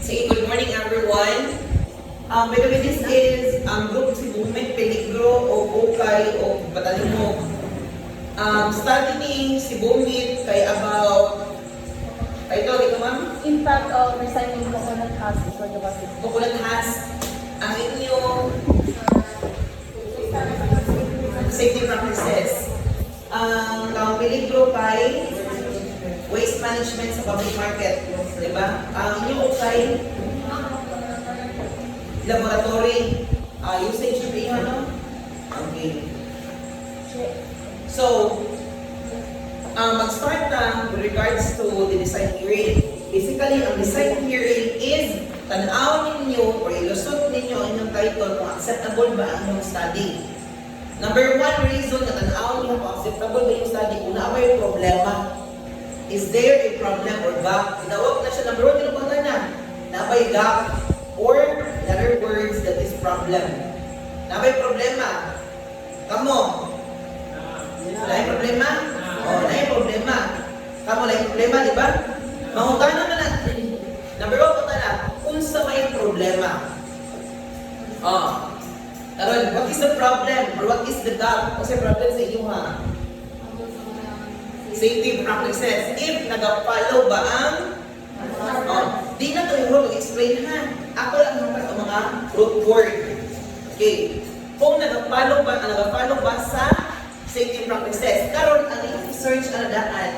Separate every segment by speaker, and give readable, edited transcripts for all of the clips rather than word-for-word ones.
Speaker 1: Sige, good morning everyone. By the way, this is group si Movement Peligro o Bukay o Batalyon mo. Study ni si Bumit kay about ito ma'am?
Speaker 2: Impact of recycling coconut husks for the basket.
Speaker 1: Coconut husk ang inyong safety practices. Ang peligro kay waste management sa public market, di ba? Ang inyong kay laboratory usage of yung ano? Okay. So, mag-start na with regards to the design hearing. Basically, ang design hearing is tanawin ninyo o ilusot ninyo ang inyong title kung acceptable ba ang inyong study. Number one reason na tanawin ninyo kung acceptable ba yung study, una ba yung problema? Is there a problem or gap? Tinawag na siya, number one, tinupungan na ba yung gap? Or, in other words, that is problem. Na ba yung problema? Kamo? Wala yung problema? Wala yung problema. Kamo, wala yung problema, di ba? Mangutan naman natin. Number one, punta na, kung sa may problema. Taron, what is the problem? Or what is the gap? Kasi problem sa inyo ha? Safety practices. If nag-follow ba ang di na ito yung role mag-explain ha. Ako lang naman ang mga root word. Okay. Kung nag-follow ba sa safety practices. Karon ang i-search na daan,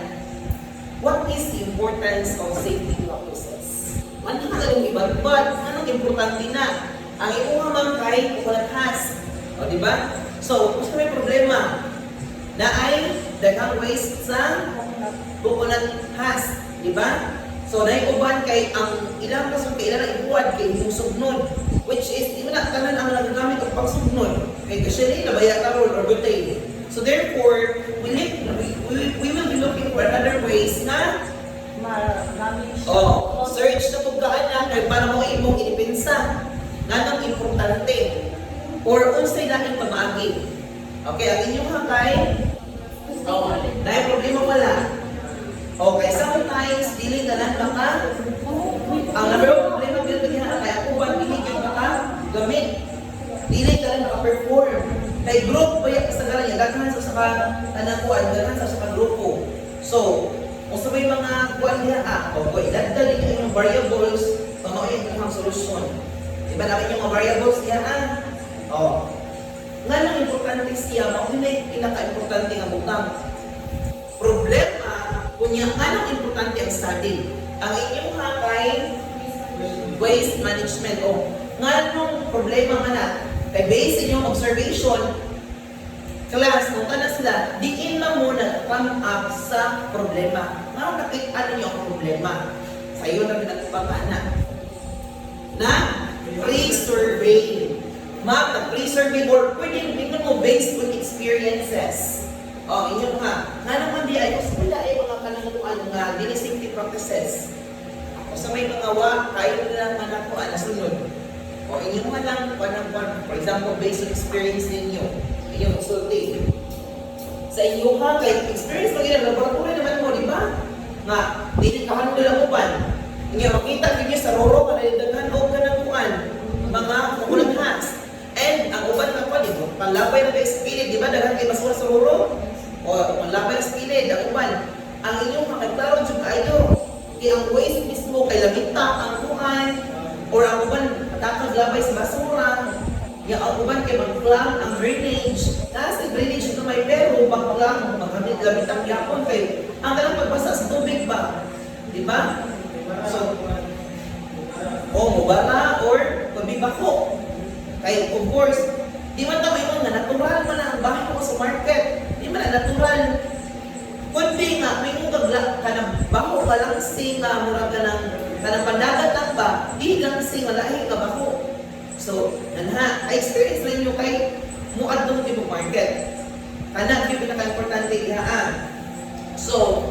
Speaker 1: what is the importance of safety practices? Ano na yung iba? But, anong importante na? Ang iuha man kay coconut husk. O, di ba? So, kung may problema na ay daghang waste sa coconut husk. Di ba? So, naiuban kay ang ilang kaso kay ilang ibuwan kay yung sugnod. Which is, di ba na tanan ang nagagamit ng pagsugnod. Kay kasi nabaya karol or butay. So therefore, we will be looking for other ways na search na pagkaan na kay para mo imong inipinsa nga nang importante or unsay laing pamaagi. Okay, ang inyong hakay dahil problema wala. Okay, sometimes dili na lang baka ang number of problema bilhin na kaya ako ba dili gyud baka gamit dili ka lang maka-perform. Kay group ba yung kasagaran niya, daghan sa tanakuan, daghan sa grupo. So, kung sa may mga kuwan niya idagdag niyo yung variables, pamauyin yung solusyon. Diba namin yung mga variables niya nga lang importante siya, mauna yung pinaka-importante nga butang. Problema, kunya nga lang importante ang study. Ang inyong hakay, waste management, nga nung problema nga na, kay based inyong observation, class, kung na sila, diin lang muna come up sa problema. Nga nakita niyo ang problema. Sa iyo na pinagpapaan na pre-survey. Ma'am, na pre-survey board, pwede tingnan mo based on experiences. Inyo nga. Nga naman di ay, kasi wala ay mga kananguan nga, dili safety practices. Ako sa may mga kayo na lang nakuha, nasunod. O inyo nga lang, for example, based on experience ninyo, inyong consulting. Sa inyo ka, kay experience pag ilang laboratory naman mo, di ba? Nga, hindi ka hanong nilang upan. Inyo, makita ninyo sa roro, kanalidagan o kanakuan, mga coconut husk. And, ang uban na pa, di ba? Panlapay na kayo sa pilid, di ba? Dagan kayo basura sa roro? O, panlapay na sa pilid, ang uban. Ang inyong kakagtaro, dyan kayo. Kaya ang waste mismo, kay lamita, ang kuhan, or ang uban, matapos labay sa basura, yung ang uban kay mag-clam ang drainage. Nasa drainage ito may pero, mag-clam, maglamit ang yapon kay ang ganang pagbasa sa tubig ba? Di ba? So, mubara or pabibako. Kaya, of course, di man tawag mo na natural man ang bahay ko sa market. Di man na natural. Kundi nga, may mong kanang bako ka lang singa, mura ka ng kanang pandagat lang ba, di lang singa, lahi ka bako. So, experience rin nyo kay muad nung tipo market. Kanang yung pinaka-importante ihaan. So,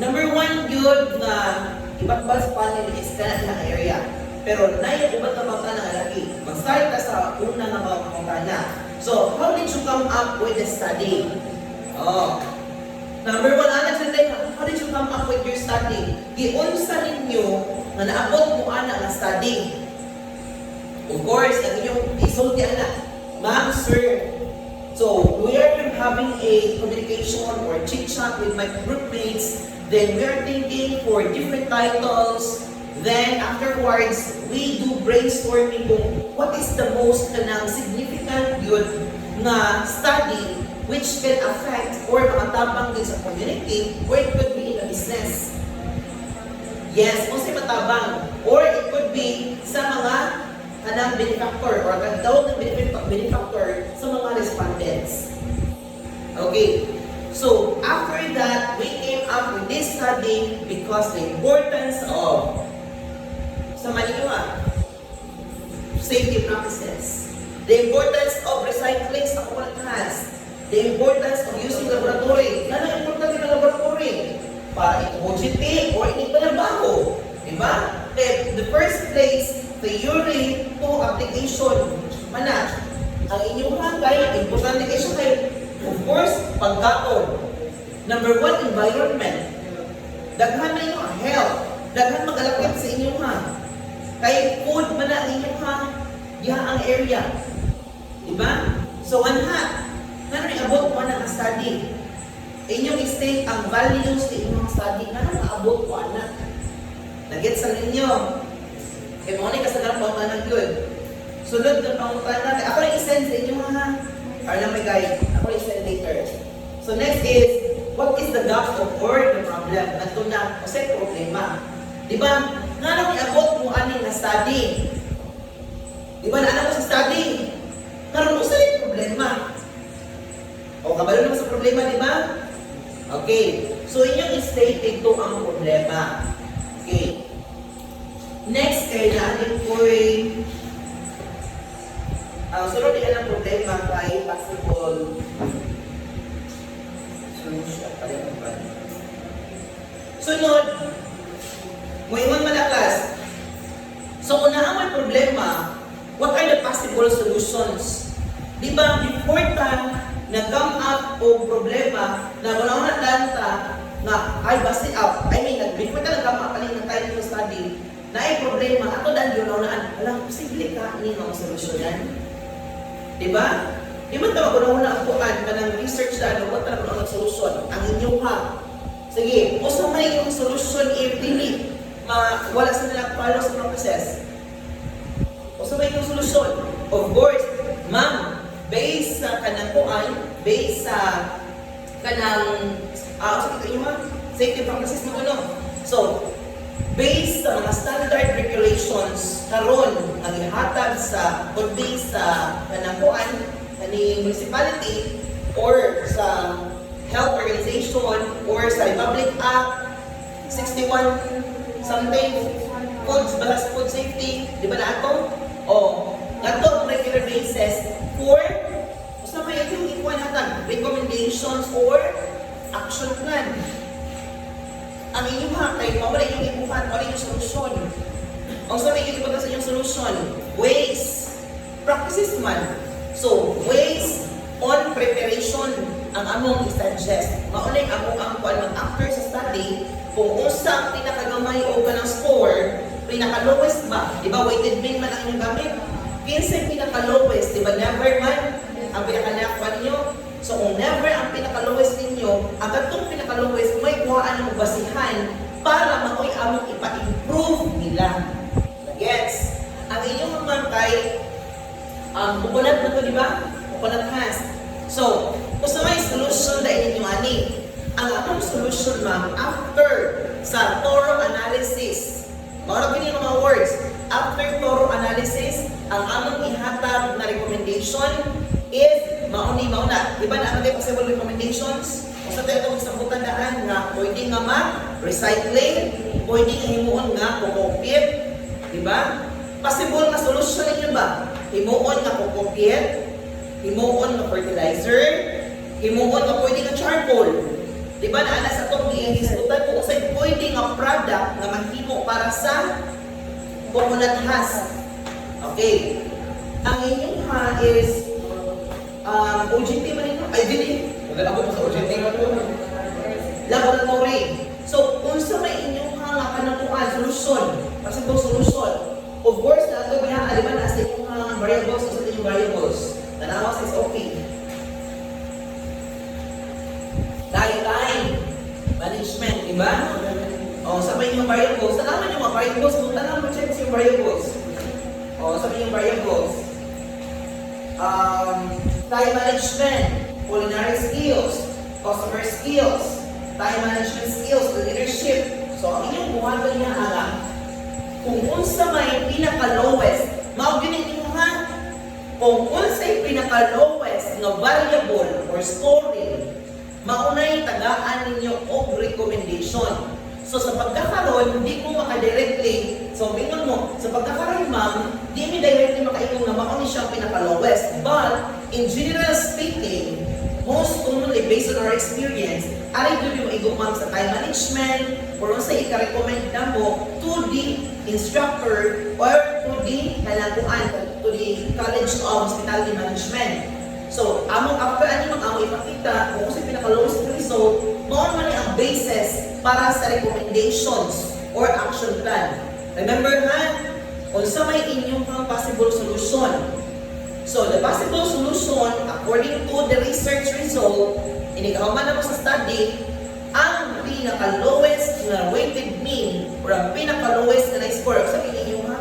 Speaker 1: number one yun na iba't bus panel is kanang na area. Pero na yung ubat na mga na lagi. Mag-start ka sa una na mga pangkana. So, how did you come up with the study? Number one, how did you come up with your study? Giunsa ninyo nga naabot mo ana nga study. Of course, ang inyong isulti ana, ma'am, sir. So, we are having a communication or chit-chat with my group mates. Then we are thinking for different titles. Then afterwards, we do brainstorming kung what is the most kanang significant good na study which can affect or makatabang din sa community or it could be in a business. Yes, mostly matabang. Or it could be sa mga kanang benefactor or kagdaw ng benefactor sa mga respondents. Okay. So, after that, we came up with this study because the importance of sa Manila, safety practices, the importance of recycling sa comunidad, the importance of using laboratory. Ano ang importante ng laboratory? Para ito budgeting or hindi pa ng bago. Diba? The first place, theory to application. Mana, ang inyong hangay, importante kayo kayo. Of course, pagkaon. Number 1, environment. Daghan na inyong health. Daghan mag-alakit sa inyong hang. Kay food man ang inyong hang, diha ang area. Diba? So, anha, na abot mo na ang study. Inyong state ang values sa inyong study na naabot ko anak. Nagets sa ninyo. Kaya mo ni kasagaran pa ang good. Sulod ng pangutan natin. Ako na i-send sa inyo ha. Or na may guide. Ako na i-send later. So next is, what is the gap or the problem? Nato na, kasi problema. Diba? Nga nang iabot mo aning na study. Diba na anak mo sa study? Karoon mo sa problema. O kabalo naman sa problema, diba? Okay. So inyong i-state ito ang problema. Okay. Next, kailangan po sunod din ang problema kay possible solution. Sunod, muingon man na class. So, unahan may problema, what are the possible solutions? Di ba, before nag-come up o problema na wala lanta nga, ay basi up. I mean, before nag-come up alin ng time to study, na ay problema, ato dahil yun na alam, posible ka, hindi nga masolusyonan. Diba? Di ba tawag ko na una ang kuhan ka ng research na ano, what talaga ang solusyon? Ang inyong ha. Sige, kung sa may yung solusyon, i-pili, wala sa nilang follow sa process. Kung sa may yung solusyon, of course, ma'am, based sa kanang kuhan, based sa kanang, safety practices mo ano. So, based sa mga standard regulations karon ang ihatag sa kundi sa kanangkuan ani municipality or sa health organization or sa Republic Act 61 something food safety, di ba na ato? O ato regular basis for sa may yung ikuan hatag recommendations or action plan. Ang inyong hakay, mawala yung ibuhan, mawala yung solusyon. Ang sabi yung ibuhan sa inyong solusyon, ways, practices man. So, ways on preparation ang among i-suggest. Mauna yung among mag-after sa study, kung usang pinakagamay o ganang score, pinaka-lowest ba? Di ba, weighted bin man ang inyong gamit? Pinsa yung pinaka-lowest, di ba, never man ang pinaka-nakpan nyo? So, kung never ang pinaka-lowest ninyo, ang katong pinaka-lowest, may kuhaan ng basihan para makoy among ipa-improve nila. Gets? Ang inyong mamantay, coconut na to, di ba? Coconut has. So, kung sa may solution dahil ninyo ani, ang akong solution, ma'am, after sa thorough analysis, maurag yun yung mga words, after thorough analysis, ang among ihatag na recommendation is mauna. Diba na ang possible recommendations? Kung sa tayo itong isang butandaan nga pwede nga ma-recycling, pwede nga himuon nga kukopit, diba? Possible nga solusyon ninyo ba? Himuon nga kukopit, himuon nga fertilizer, himuon nga pwede nga charcoal. Diba na anas atong i-diskutan kung sa'yo pwede nga product nga maghimo para sa coconut husk. Okay. Ang inyong ha is OJT man ito? Ay, dili. Wala ako sa OJT nga ito. Laboratory. So, kung sa may inyong hanga ka ng solusyon, possible solution. Of course, nato biya aliman as yung mga variables sa inyong variables. Tanawas is okay. Time management, di ba? O, sabi yung variables. Tanaman yung mga variables. Kung tanaman mo check yung variables. O, sabi yung variables. Time management, culinary skills, customer skills, time management skills, leadership. So, ang inyong buhaton niya alam, kung unsa may pinaka-lowest, mauginin niyo ha, kung unsa yung pinaka-lowest na variable or scoring, maunay tagaan ninyo og recommendation. So, sa pagkakaroon, hindi ko maka-directly, so, bingon mo, sa pagkakaroon, ma'am, di mi directly makaitong na mauni siya ang pinaka-lowest. But, in general speaking, most commonly, based on our experience, ari doon yung igong ma'am sa time management, or sa ika-recommend na mo to the instructor or to the kalaguan, to the College of Hospitality Management. So, among after ano mang amo ipakita kung sa pinaka-lowest result, mao man ang basis para sa recommendations or action plan. Remember ha, kung sa may inyong possible solution. So, the possible solution, according to the research result, inigahuman na mo sa study, ang pinaka-lowest na weighted mean or ang pinaka-lowest na score. Sabi ninyo ha,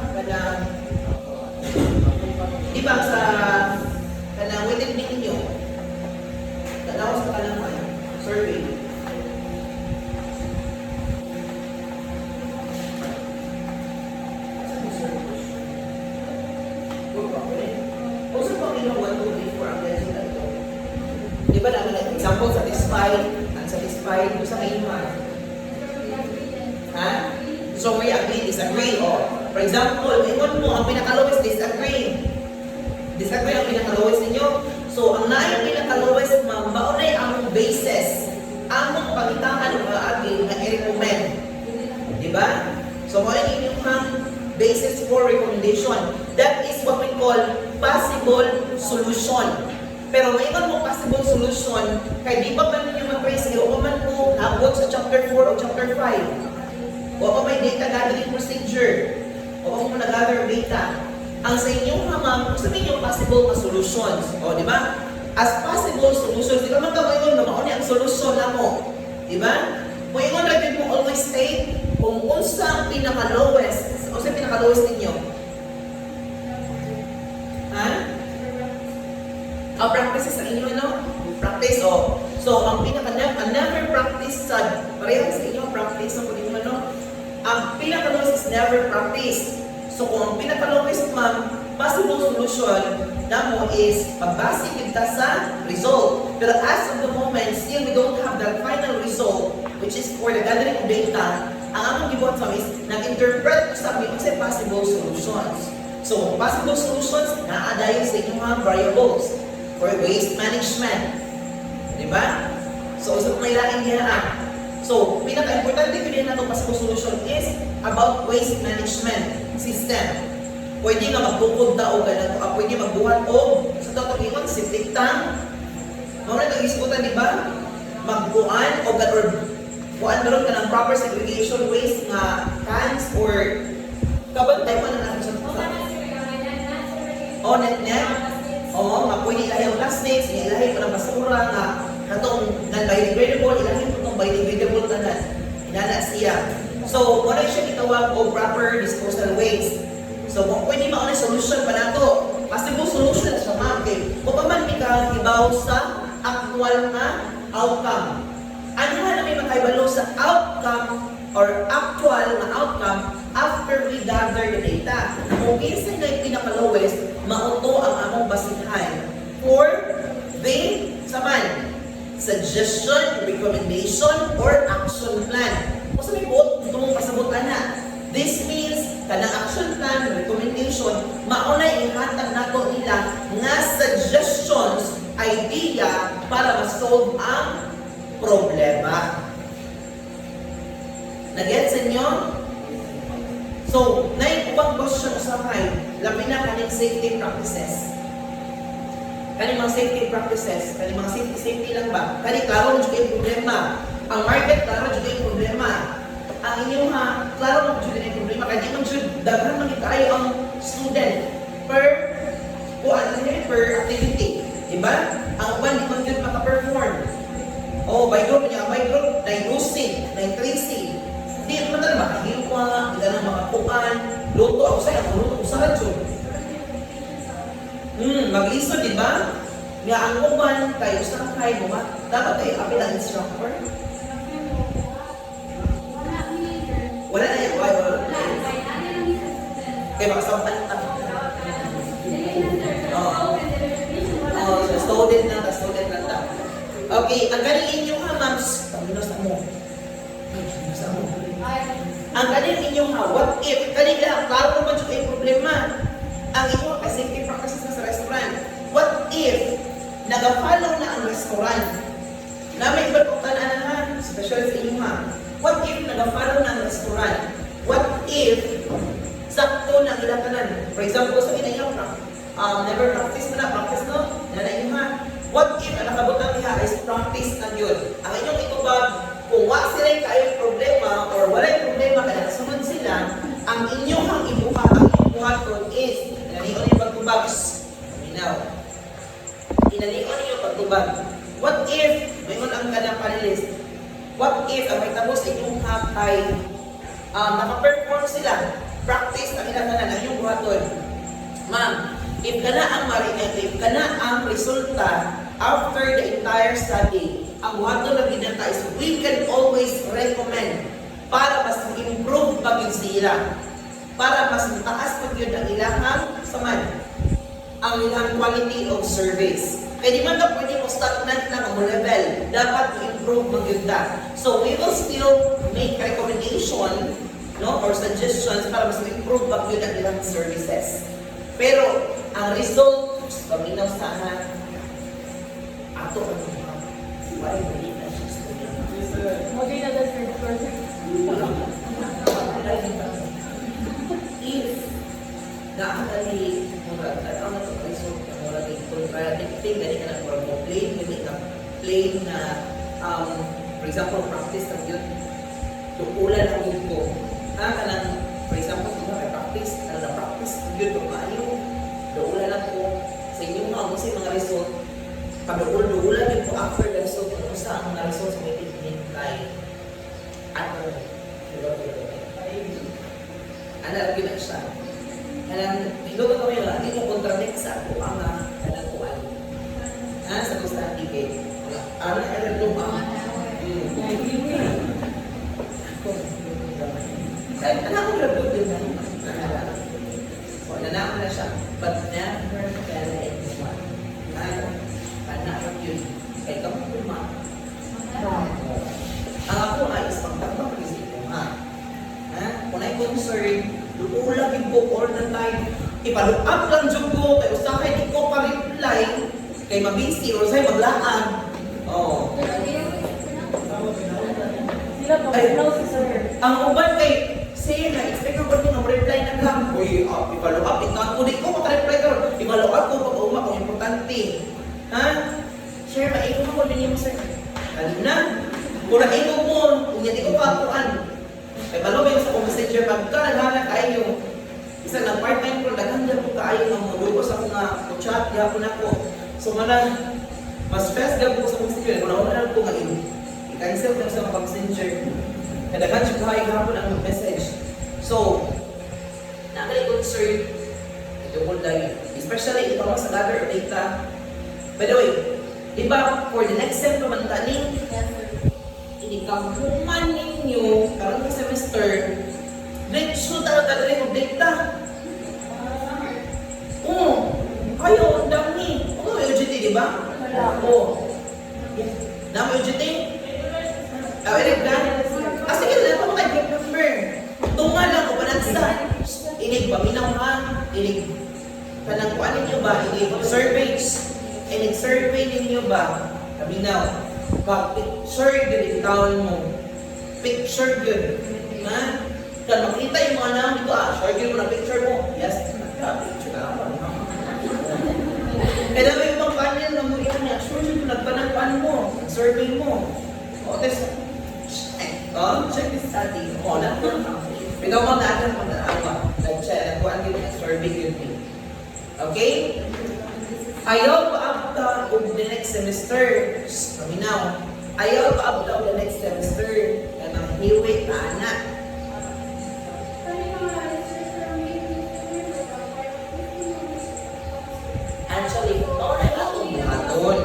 Speaker 1: di ba sa weighted mean ninyo? Tanaw sa kalaman, survey. Kung sa Panginoon 1, 2, 3, 4 ang blessing na ito, di ba namin like example, satisfied, unsatisfied, ito sa kayo ha? So we agree, disagree, o for example, ingon mo, ang pinaka-lowest, disagree. Disagree ang pinaka-lowest ninyo. So, ang naayang pinaka-lowest, ma'am, maunay ang basis, among pangitangan ng mga agi na i-recommend. Di ba? So, maunay inyong basis for recommendation. That is what we call possible solution. Pero ngayon mo possible solution, kaya di ba man ninyo mag-praise, o man po naabot sa chapter 4 o chapter 5. O pa may data gathering procedure. O mo nag-gather data. Ang sa inyong ma'am, kung sabihin yung possible na solutions. O, di ba? As possible solutions, di ba man ngayon na mauni ang solusyon na mo. Di ba? Kung ingon natin mo always state, kung unsa ang pinaka-lowest, unsa ang pinaka-lowest ninyo? Ha? Ang practices sa inyo, ano? Practice, o. So, ang never practice sa, parehang sa inyo, practice, ang pwede mo, ano? Ang pinaka-lowest is never practice. So, kung ang pinaka-lowest, ma'am, possible solution na mo is pagbase kita sa result. Pero as of the moment, still we don't have that final result, which is for the gathering of data. Ang among gibuhat sa is, nag-interpret sa amin sa possible solutions. So, possible solutions, naadayon sa inyong mga variables for waste management. Diba? So, sa may laing dihaan. So, pinaka-importante ko din na itong possible solution is about waste management system. Pwede nga magtukod o ganito, pwede magbuhat o sa totoo si tiktang. Mamaya nag-isikutan, di ba? Magbuhan o buhan meron ka ng proper segregation waste nga cans or kabantay mo na natin sa o net-net. O, nga pwede ilahi ang plastics, ilahi mo ng basura nga katong non-biodegradable, ilahi mo itong biodegradable na inana siya. So, wala siya itawag o proper disposal waste. So, kung pwede maunay solution pa na ito, possible solution sa market, o pa man ka ibaw sa actual na outcome. Ano na may makaibalo sa outcome or actual na outcome after we gather the data. Kung isa na yung pinaka-lowest, mauto ang among basihan for the suggestion, recommendation, or action plan. Kung sa may buot, ito mong pasabutan na. This means, kanang action plan, recommendation, maunay ihatag nato nila nga suggestions, idea para ma-solve ang problema. Nag-gets inyo? So, naikubang question usapay, labi na kaning safety practices. Kaning mga safety practices, kaning mga safety lang ba? Kaning klaro na yung problema. Ang market, klaro na yung problema. Ang inyong klaro na yung problema. kaya man jud daghan man tayo ang student per per activity, di ba? Ang uban di man jud maka-perform. Oh, by group niya, by group, diagnosing, tracing. Di man talaga makahiwa, di ka na makakuan, luto ako sa'yo, ang luto ko sa radyo. Mag-iso, di ba? Nga ang uban, tayo sa kay mo, dapat tayo apil ang instructor. Wala na yan, wala. Kaya makasampan na. Student na, student na. Okay, ang galing inyong ha, ma'ams. Paminos na mo. Ang galing inyong ha, what if, kanila, klaro naman yung problema. Ang inyong safety practices na sa restaurant. What if, nag-follow na ang restaurant? Na may iba't pagtananahan, especially sa inyong ha. What if, nag-follow na ang restaurant? What if, sakto na ilatanan? For example, sa inyo, never practice na practice no? Yan na inyong ha. What if, ang nakabutang niya is practice na yun? Ang inyong itubag, kung wala sila yung kayong problema or wala yung problema kaya nasunod sila, ang inyong ang ibuhaton is, inalion yung pagtubag. Minaw. Inalion yung pagtubag. What if, mayroon ang kanang panilis, what if, ang may tapos inyong hakay, nakaperform sila, practice ang ilang kanan, ang inyong buhaton. Ma'am, if kana ang resulta after the entire study, ang wato na ginata is we can always recommend para mas improve pag yun sila. Para mas mataas pag yun ang ilahang samad. Ang ilang quality of service. Kaya di man ka pwede mo stagnant na ang level. Dapat improve pag yun ta. So we will still make recommendation or suggestions para mas improve pag yun ang ilang services. Pero ang result, paminaw sana, ato ang mga why hindi na siya student.
Speaker 2: Modi na the third person.
Speaker 1: If naakali murag ang ato result na murag contradicting gani ka na murag mo plain na for example practice na yun tukulan ang yun ko kanang for example kung practice na practice yun ko maayo tukulan lang ko sa inyong mga result pag-duulan din po after the result, kung sa ang mga results may tignin kay ano, alam yun na siya. Alam, hinugot ko yun, hindi mo contradict sa ako ang kalakuan. Sa gusto ng tigay. Ano, lumang. Alam ko labot din na nanakot na siya, but never tell anyone. Anak yun, kay kami kuma. Ang ako ay is pagtakbang isip ko, ha? Kung ay concern, luulag yung book all the time. Ipaluap lang dyan ko, kaya usahay di ko pa-reply, kay mabisi, or sa'yo maglaan.
Speaker 2: Sila po, no, sir.
Speaker 1: Ang uban kay, say na, expect ko din ang reply na lang. Uy, ipaluap, ikakulit ko, maka-reply ka. Ipaluap ko, pag-uma, kung importante. Share, maingong mo din yung sir. Alam na. Kung naingong mo, kung hindi ko kakuan. Kaya balo ba yung sa messenger, pagka naghanak kayo, isa na part-time ko, naghanap ko kayo ng modulos ako nga, chat, gapon ako. So, mas fast gapon ko sa messenger. Kung nauna ko ngayon, i-cancel ko sa messenger. Kaya naghanap ko kayo gapon ang message. So, nakalay concern, ito ko dahil, especially ito mo sa gather data. By the way, diba, for the next sem pamantaning, inikamuman ninyo, karang ka semester, grade shoot ang tagaling ng data. Kayo, ang dami. May UGT, diba? Oo. Dami UGT? Eric na? Sige, lang ako kay group member. Tunga lang ko panansa. Inig paminaw ha. Inig panangkuan ninyo ba? Inig surveys. Survey ninyo ba? Paminaw. Picture yun, itaon mo. Picture yun. Kaya makita yung mga namin dito, share yun mo na picture mo. Yes, picture ka ako. Kaya naman yung mga panel na mo yan, sure yun, nagpanangpan mo, survey mo. Check this study. Lang. Ikaw mag-aaral, Okay? Ayaw paabta og the next semester. Paminaw. Ayaw paabta og the next semester. Kanang hiwi na anak. Actually, okay akong buhaton.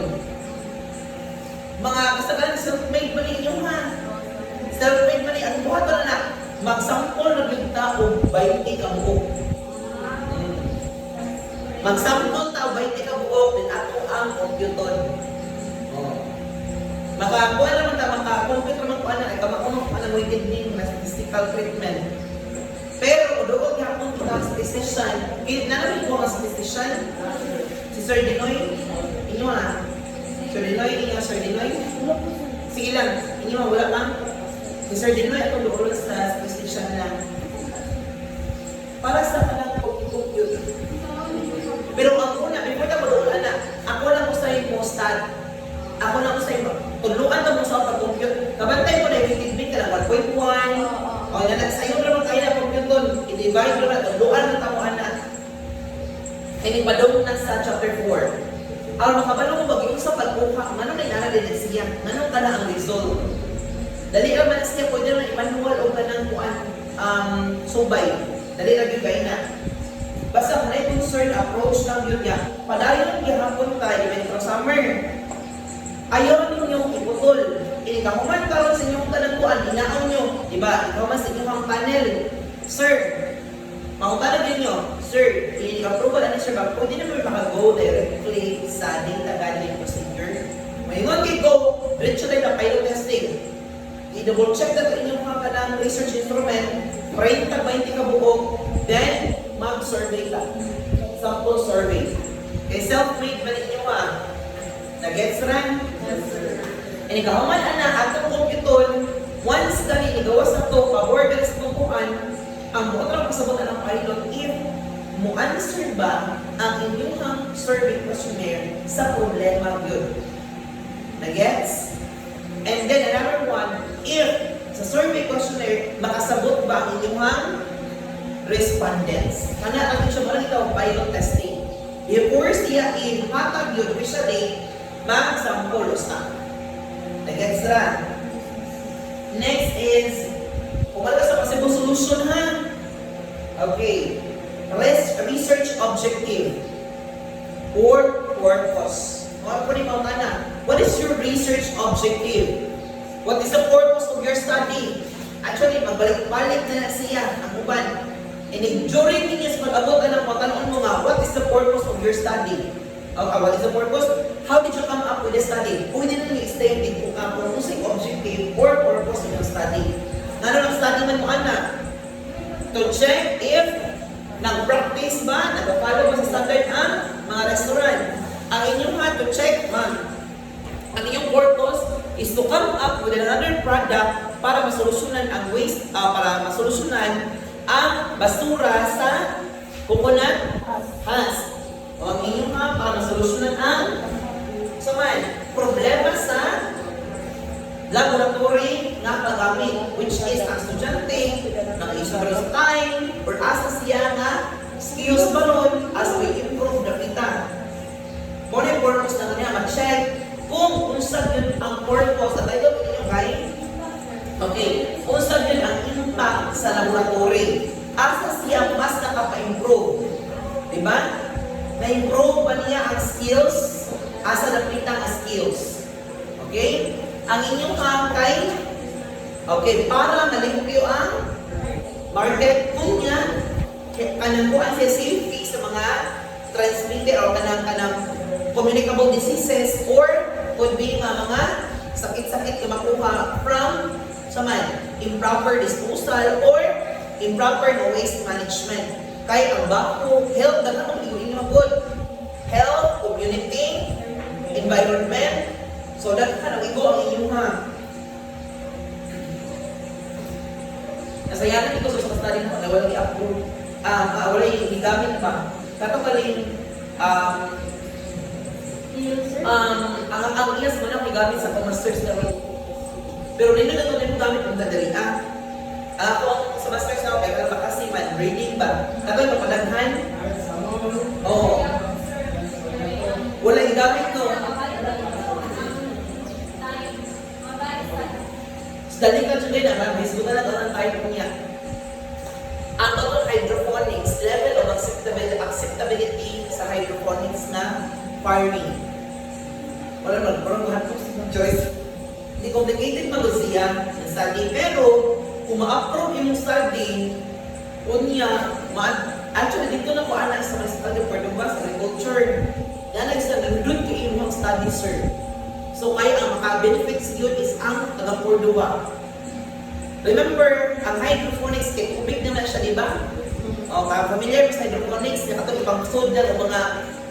Speaker 1: Mga kasagalan, self-made ba ninyo ha? Self-made ba ninyo? Ang buhaton na magsampol na bigta o 20 ka buok. Magsampol ta o 20 ka buok, din ako ang computer. Makakuha naman ta, makakompute naman ko anak, kamakumang ko anak weighted din na statistical treatment. Pero, doon yapon kita ang statistician, namin ko ang statistician, si Sir Dinoy, inyo ha? Sir Dinoy, inyo Sir Dinoy? Sige lang, inyo ha, wala lang. Si Sir Dinoy, ako doon sa statistician lang. Para sa kanang compute. Pero ang una, before na maluulan na, ako lang ko sa mo start. Ako lang ko sa iyo, tudluan na mo sa pag-compute. Kabantay mo na yung weighted ka lang, 1.1. O, sayo naman kayo na compute doon. I-divide mo na, tudluan na tamuan na. Kaya padong na sa chapter 4. Ang makabalo mo mag-iong sa pag-uha, manong na inara din siya, manong ka na ang result. Dali ka man siya, pwede na i-manual o ka ng kuan, subay. Dali na yung kayo na. Basta may concern approach lang yun niya. Padayon gihapon tayo, even from summer. Ayaw ninyong iputol. Ikahuman karon sa inyong talagpuan, inaaw nyo. Diba? Ikaw man sa inyong panel. Sir, makutanag ninyo, Sir, i-approve na ni Sir Bob, pwede naman maka-go directly sa data gathering procedure. Mayroon kayo go, diretso tayo na pilot testing. I-double check na inyong mga kanang research instrument, 20 ka buok, then mag-survey ka. Sample survey. Okay, self-made ba ninyo ha? Nag-gets ran? Yes, sir. And ikahuman na atong computer, once kami igawas na to, pabor ka sa tungkuan, ang buot lang pasabutan ng pilot if mo-answer ba ang inyong survey questionnaire sa problema yun. Nag-gets? And then another one, if sa survey questionnaire, makasabot ba ang inyong respondents? Kana ang siya malang ito, pilot testing. Before siya ihatag yun, officially, mag-sample sa. Nag-gets ra? Next is, pumalga sa possible solution ha? Okay. Research objective or purpose. What is your research objective? What is the purpose of your study? Actually, magbalik-balik na siya ang uban. And if during ninyas mag-abot na ng patanong mo nga, what is the purpose of your study? What is the purpose? How did you come up with the study? Pwede na nyo extended kung ang objective or purpose of your study. Nga lang study man mo anak? To check if nag-practice ba, nag-follow ba sa standard ang mga restaurant. Ang inyong to check, ang inyong purpose is to come up with another product para masolusyonan ang waste, para masolusyonan ang basura sa coconut husk. O ang inyong para masolusyonan ang problema sa laboratory nga paggamit, which is ang estudyante nag-isabay sa time or asa siya nga skills ba nun as we improve na kita. Muna yung purpose na niya mag-check kung unsad yun ang purpose at tayo ninyo kayo. Okay, unsad yun ang impact sa laboratory. Asa siya mas nakapa-improve. Diba? Na-improve ba niya ang skills? Asa napita ang skills? Okay? Ang inyong kay okay, para nalimpyo ang market kung niya kanang kuan siya safety sa mga transmitted o kanang communicable diseases or could be mga sakit-sakit na makuha from improper disposal or improper waste management. Kaya ang bako, health, dapat kung inyong good. Health, community, environment. So, dapat ka nang igo ang inyong nasayanan ito sa study mo na walang i-approve. Wala yung igamit pa. Kato kaling ang iyas mo na igamit sa masters na rin. Pero rin na ito gamit ng dadalian. Ako sa masters na kaya makasiman, reading ba? Kato yung mapadaghan. Oo. Wala yung gamit ko. Dali ka dyan na, mabis ko talaga ng tayo niya. Ang total hydroponics, level of acceptability sa hydroponics na farming. Wala parang lahat ko sa choice. Hindi complicated mag-usiya ng study, pero kung ma-approve yung study, actually dito na ko anak sa mga study for the bus agriculture. Yan nagsa nandun ko yung study, sir. So kaya ang maka-benefits yun is ang taga-Cordova. Remember, ang hydroponics, kay kubik naman siya, di ba? O, familiar mo sa hydroponics, na ito ipang soda o mga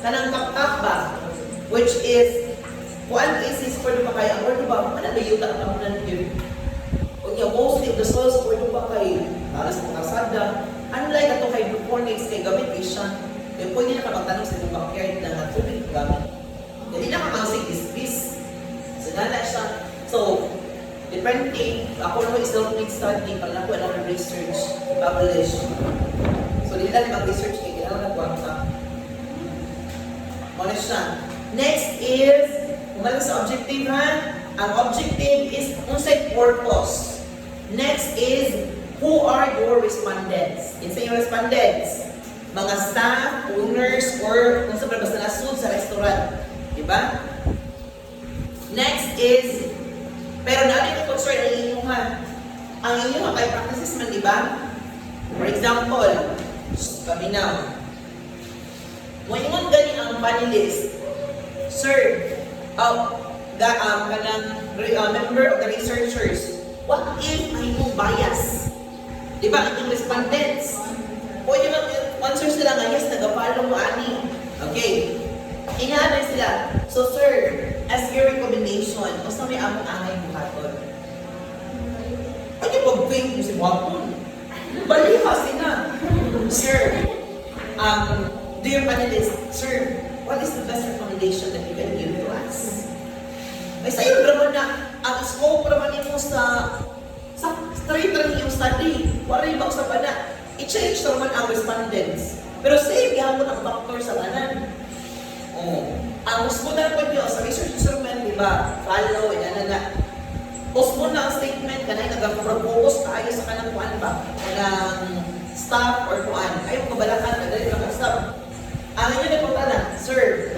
Speaker 1: kanang kapkap ba? Which is, kuan is Cordova kaya ang Cordova, ano ba yung taon yun? O niya, mostly the soils Cordova kay alas ng kasada. Unlike ito hydroponics, kay gamit siya. Kaya pwede na kapagtanong sa itong backyard na tubig gamit. Hindi na kakasig is so, nana siya. So, depending, ako naman is self-made study, pag nakuha lang ng research, publish. So, hindi lang mag-research kaya kailangan nagwakta. Muna siya. Next is, kumala sa objective ha. Ang objective is unsay purpose. Next is, who are your respondents? Kinsa yung respondents? Mga staff, owners, or kung sa basta nasud sa restaurant. Diba? Next is, pero natin yung concern ang inyong ang inyong kay practices man, diba? For example, kami na. Ngayon gani ang panelist, sir, member of the researchers, what if may mong bias? Diba, inyong respondents? Pwede mag-answer sila nga, yes, nag-follow mo ani. Okay. Inaanay sila. So, sir, as your recommendation, kung sa may among-angay buhaton, ano yung pag-paint mo si Wapon? Baliha sila. Sir, dear panelists, sir, what is the best recommendation that you can give to us? May sa'yo naman na, ang scope naman mo sa straight lang yung study. Waray ba sa pana? I-change naman ang respondents. Pero same, gihapon ang factor sa kanan. Ang gusto na po nyo sa research instrument, di ba? Follow, na. Post mo na ang statement, kanay nag-propose tayo sa kanang kuan ba? Kanang staff or kuan. Ayaw kabalakan, kadali ka staff. Ang inyo na po na, sir,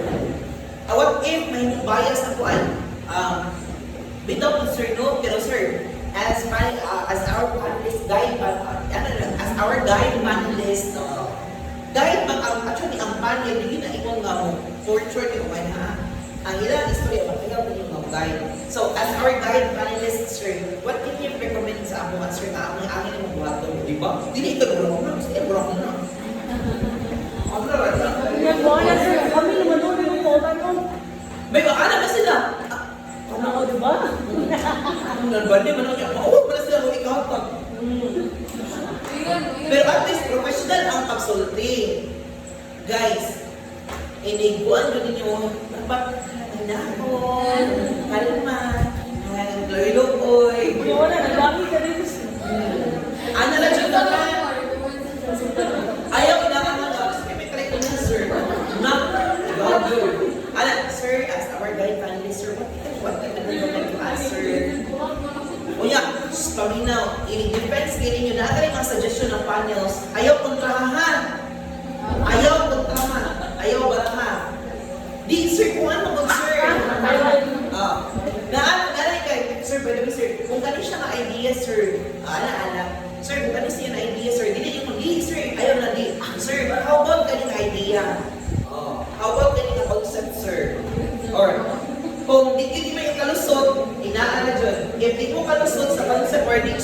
Speaker 1: what if may bias na kuan? Bitaw po sir, no? Pero sir, as our panelist guide, as our guide panelist, guide actually ang panel, hindi na ikong nga mo, torture ni Kumain ha. Ang ilang istorya, matigaw na yung guide. So, as our guide panelist, sir, what can you recommend sa ako, sir, na ang angin ng buhato? Di ba? Hindi ito burong na. Sige, burong na.
Speaker 2: Nagwala sir, kami naman doon, yung mga mo.
Speaker 1: May makana ba sila?
Speaker 2: Ano ko, di ba?
Speaker 1: Ang nalbandi, manong niya, pala sila mo ikatag. Pero at least professional ang pagsulti. Guys, iniguan nyo ninyo, dapat hinahon, kalma, loy-loy.
Speaker 2: Wala, nagdami ka rin.
Speaker 1: Ano na dyan naman? Ayaw na nga mga, sige may correct na sir. God, sir, as our guide panelist, sir, what can I recommend to us, sir? Unya, paminaw, i-defense din ninyo na rin ang suggestion ng panels. Ayaw kontrahan. Ayaw kontrahan. Ayaw barahan. Di, sir, kung ano kung sir. Naalala kay, sir, by the way, sir, kung kani siya na idea, sir, sir, kung kani siya na idea, sir, di, sir, ayaw na di. Sir, how about kani na idea? How about kani na concept, sir? Or, kung di may kalusot, inaala dyan. If di mo kalusot sa concept or di,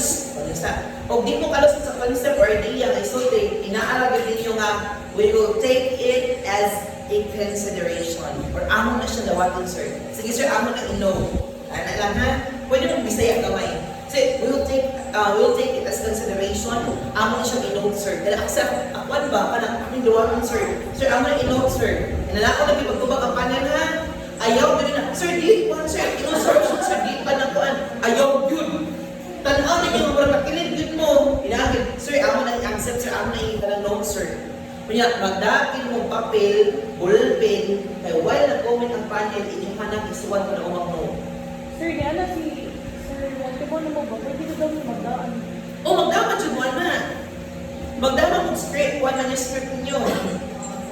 Speaker 1: o di mo kalusot sa concept or di, yung isulti, inaala din ninyo nga, we will take it as a consideration. Or amo na siya dawatin, sir. Sige, sir, amo na ino. Ano lang ha? Pwede mong bisaya kamay. Say, we'll take it as consideration. Amo na siya inote, sir. Kaya accept, akwan ba? Kanang aking dawatin, sir. Sir, amo na inote, sir. Inalako na pagkubag ang panel, ha? Ayaw din na, sir, di po, sir, ino-sortion, sir, di pa na kuan. Ayaw yun. Tanaw na yung mga nakilid yun mo. Inagin, sir, amo na i-accept, sir, amo na i-note, sir. Kanya, magdapin mong papel, ballpen, kaya while nag-comment ang panel, inyong hanap isuwan mo na umang no.
Speaker 2: Sir, di ala si Sir Monte mo ba? Pwede na daw magdaan.
Speaker 1: O, magdaman siya buwan na. Magdaman mong script, kuha na yung script ninyo.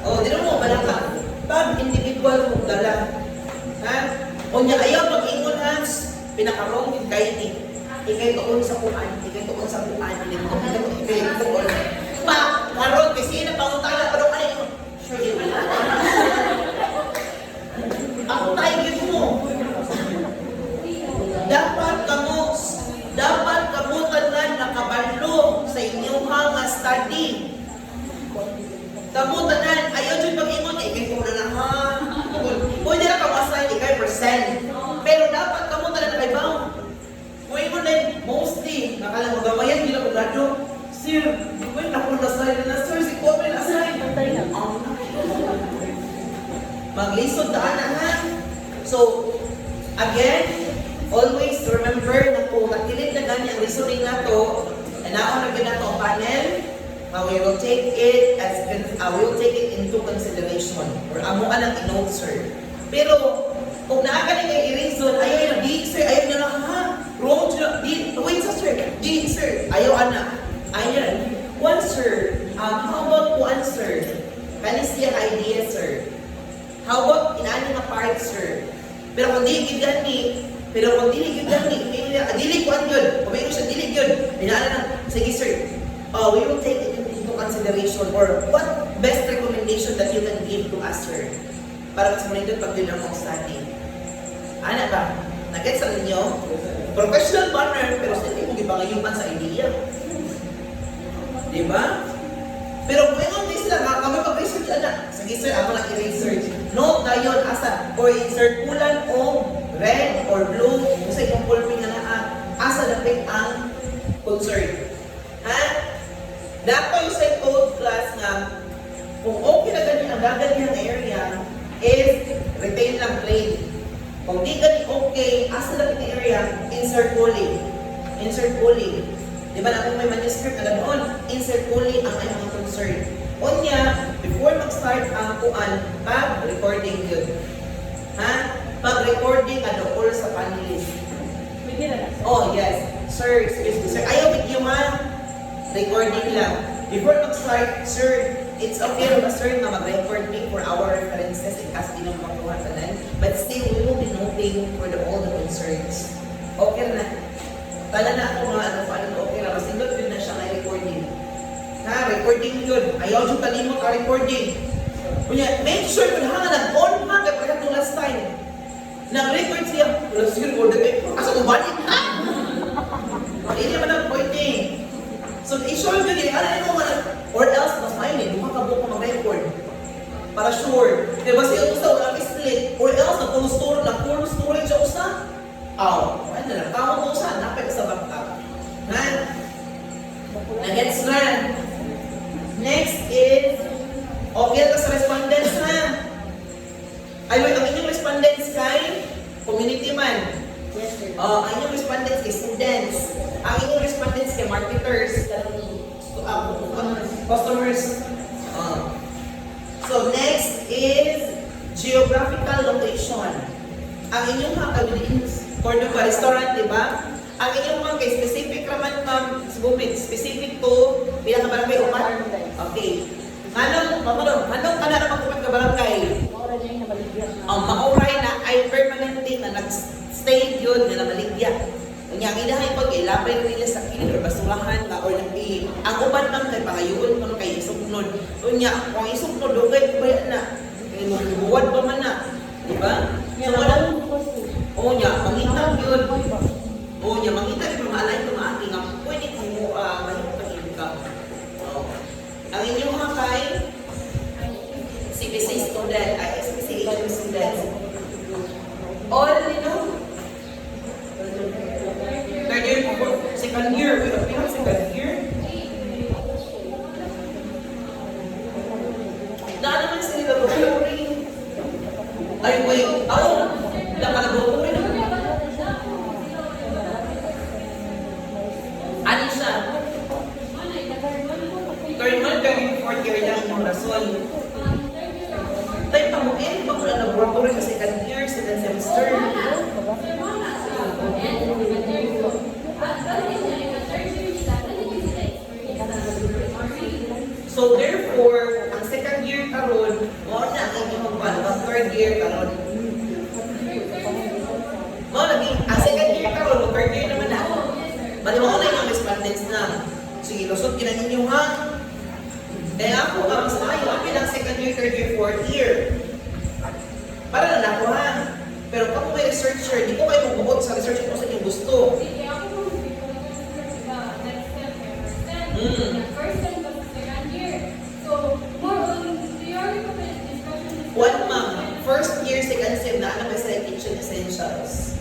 Speaker 1: O, di na mo, malaka. Pag individual mong dala. Ha? O niya, ayaw mag-ingon Hans, pinakarong yung kainin. Ikay tuon sa kuhan, ikay tuon sa kuhan, ikay tuon. Pa, karon kasi na pangutala pero kanino? Sure yun wala. Ako tayo mo. Dapat kamo tanan nakabalo sa inyong nga study. Kamo tanan ayaw jud pag-ingon kay ko na lang ha. Pwede na ka assign ikay percent. Pero dapat kamo tanan nakaibaw. Mo din mostly nakala magamayan nila ko grado. Sir, wait ako na sign na sir si Kobe na sign.
Speaker 2: Antay na.
Speaker 1: Maglisod ta na ha. So again, always remember na kung nakilit na gani ang reasoning na to, naon na gina to ang panel, we will take it into consideration or amo ka ng i-note, sir. Pero kung naaka ni kay i-reason, ayaw na di sir, ayaw na lang ha. Wrong di wait sir. Di sir, ayaw ana. Ayan. One sir, how about one sir? Kanis siyang idea, sir. How about inaani na part, sir? Pero kung di gid ni, dili ko ang yun. Kung mayroon siya, dili yun. Inaala na, sige sir, we will take it into consideration or what best recommendation that you can give to us, sir? Para mas muna doon pag yun ang study. Ano ba? Nag-get sa ninyo? Professional partner, pero sa hindi mo gipangayupan sa idea. Diba? Pero kung yung di sila, kami mag-research, sige sir, ako lang i-research. Note na yun, asa, or insert kulan o red or blue, kung sa itong pulping na asa dapit ang concern. Ha? Dato yung sa code class nga, kung okay na ganyan ang gaganyan area, is retain lang plain. Kung di ganyan okay, asa dapit ang area, insert pulling. Insert pulling. Di ba na kung may manuscript na ganoon, insert pulling ang ayong concern. Unya, before mag-start ang kuan, pag-recording yun. Ha? Pag-recording, all sa panelist.
Speaker 2: Pwede na lang.
Speaker 1: Oh, yes. Sir, excuse me, sir. Ayaw video ha. Recording lang. Before mag-start, sir, it's okay na ba, sir, na mag-record me for our references in case di nang makuha tanan. But still, we will be noting for all the concerns. Okay na. Tala na ako mga okay na. Kasi not yun na siya na recording. Ha, recording yun. Ayaw yung kalimot ang recording. Kunya, make sure kung nag-on ha, kaya itong last time. Nag-record siya. Wala siya recorded eh. Asa mo balik ha? Hindi naman nag-recording. So, i-sure nyo din, or else, mas mainin, bumakabok ka mag-record. Para sure. Diba siya usa, walang split. Or else, na-full storage siya usa. Ano lang, tawag mo usa, napit sa backup. Na? Nag-gets na. Next is, okay ka sa respondents ha. Ay, wait, ang inyong respondents kay community man.
Speaker 2: Yes, sir.
Speaker 1: Ang inyong respondents kay students. Ang inyong respondents kay marketers. Customers. So, next is geographical location. Ang inyong for the restaurant, di ba? Ang inyong mga kay specific raman ma'am, specific to bilang barangay umat. Okay. Manong ka na naman kumat ka barangay.
Speaker 2: Maura niya yung nabaligyan na.
Speaker 1: Ang mauray na ay permanente na nag-stay yun na namaligya. Kanya ang inahay pag ilabay nila sa kilid or basurahan ka or nag-i. Ang uban lang kay pangayuon mo kay isuknod. Kanya, kung isuknod, okay, ba na? Buwad pa man na. Diba? So, o niya, mangitag yun. O niya, mangitag yun, maalay ito maating nga, pwede kung mahintagin ka. Ang inyong mga kay CPC student, SPC HM students. All, third year, second year, we don't have second year. Na naman sila laboratory. Ay, wait, laboratory na. Ano siya? Third month, fourth year lang. yung rason. Tayo pa mo, ba ko na laboratory ka second year, second semester? So therefore, ang second year karon, mo na ang inyong ang third year karon. Mo lagi, ang second year karon, third year naman na. Bali mo na yung respondents na. Sige, lusot kina ninyo ha. Kaya ako, ang sa kayo, ang bilang second year, third year, fourth year. Para na ako ha. Pero kung may researcher, di ko kayo magbuot sa research kung sa inyong gusto. One ma'am, first year, second sem na ano ba sa kitchen essentials?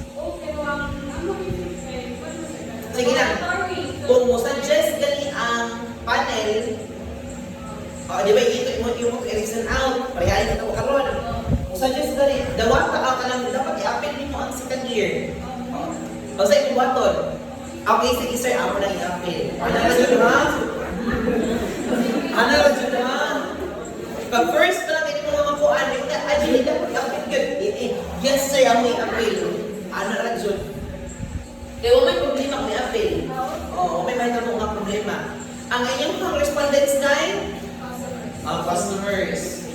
Speaker 1: Sige na, kung mo suggest gali ang panel, di ba yung i-reason out, parehain ka ito karon. Kung suggest gali, dawata ka lang, dapat i-appel mo ang second year. O sa itong waton, okay, sige sir, ako lang i-appel. Ano na dyan ha? Ano na dyan ha? Pag first pa lang yung mga kuhaan, yung na-agilid dapat i-appel good. Yes sir, ako i-appel. Ano na dyan? Kaya may problema kung i-appel. Oo, may mahitang mga problema. Ang inyong pang respondents na ang customers.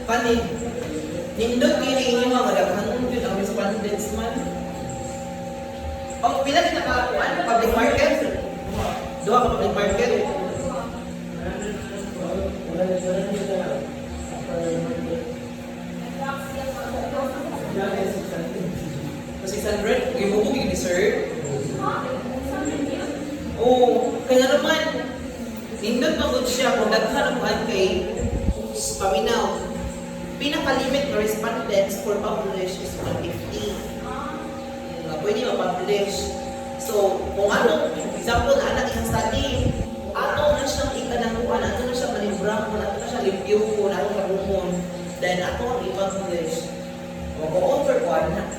Speaker 1: Panig, nindot kini inyong mga daghan yun ang respondents man. O, pila kita kakuan, public market. Duha ka public market. Kasi 600, gibubo gini sir. Oo, kaya naman, nindot magod siya kung daghan ang kay paminaw. Pinaka-limit na respondents for publish is 150. Pwede ma-publish. So, kung ano, example na anak isang study, ato na siyang ikananguan, ato na siyang malibra ko, ato na siyang review ko, ato na rumon, then ato ang i-publish. O, author ko, anak.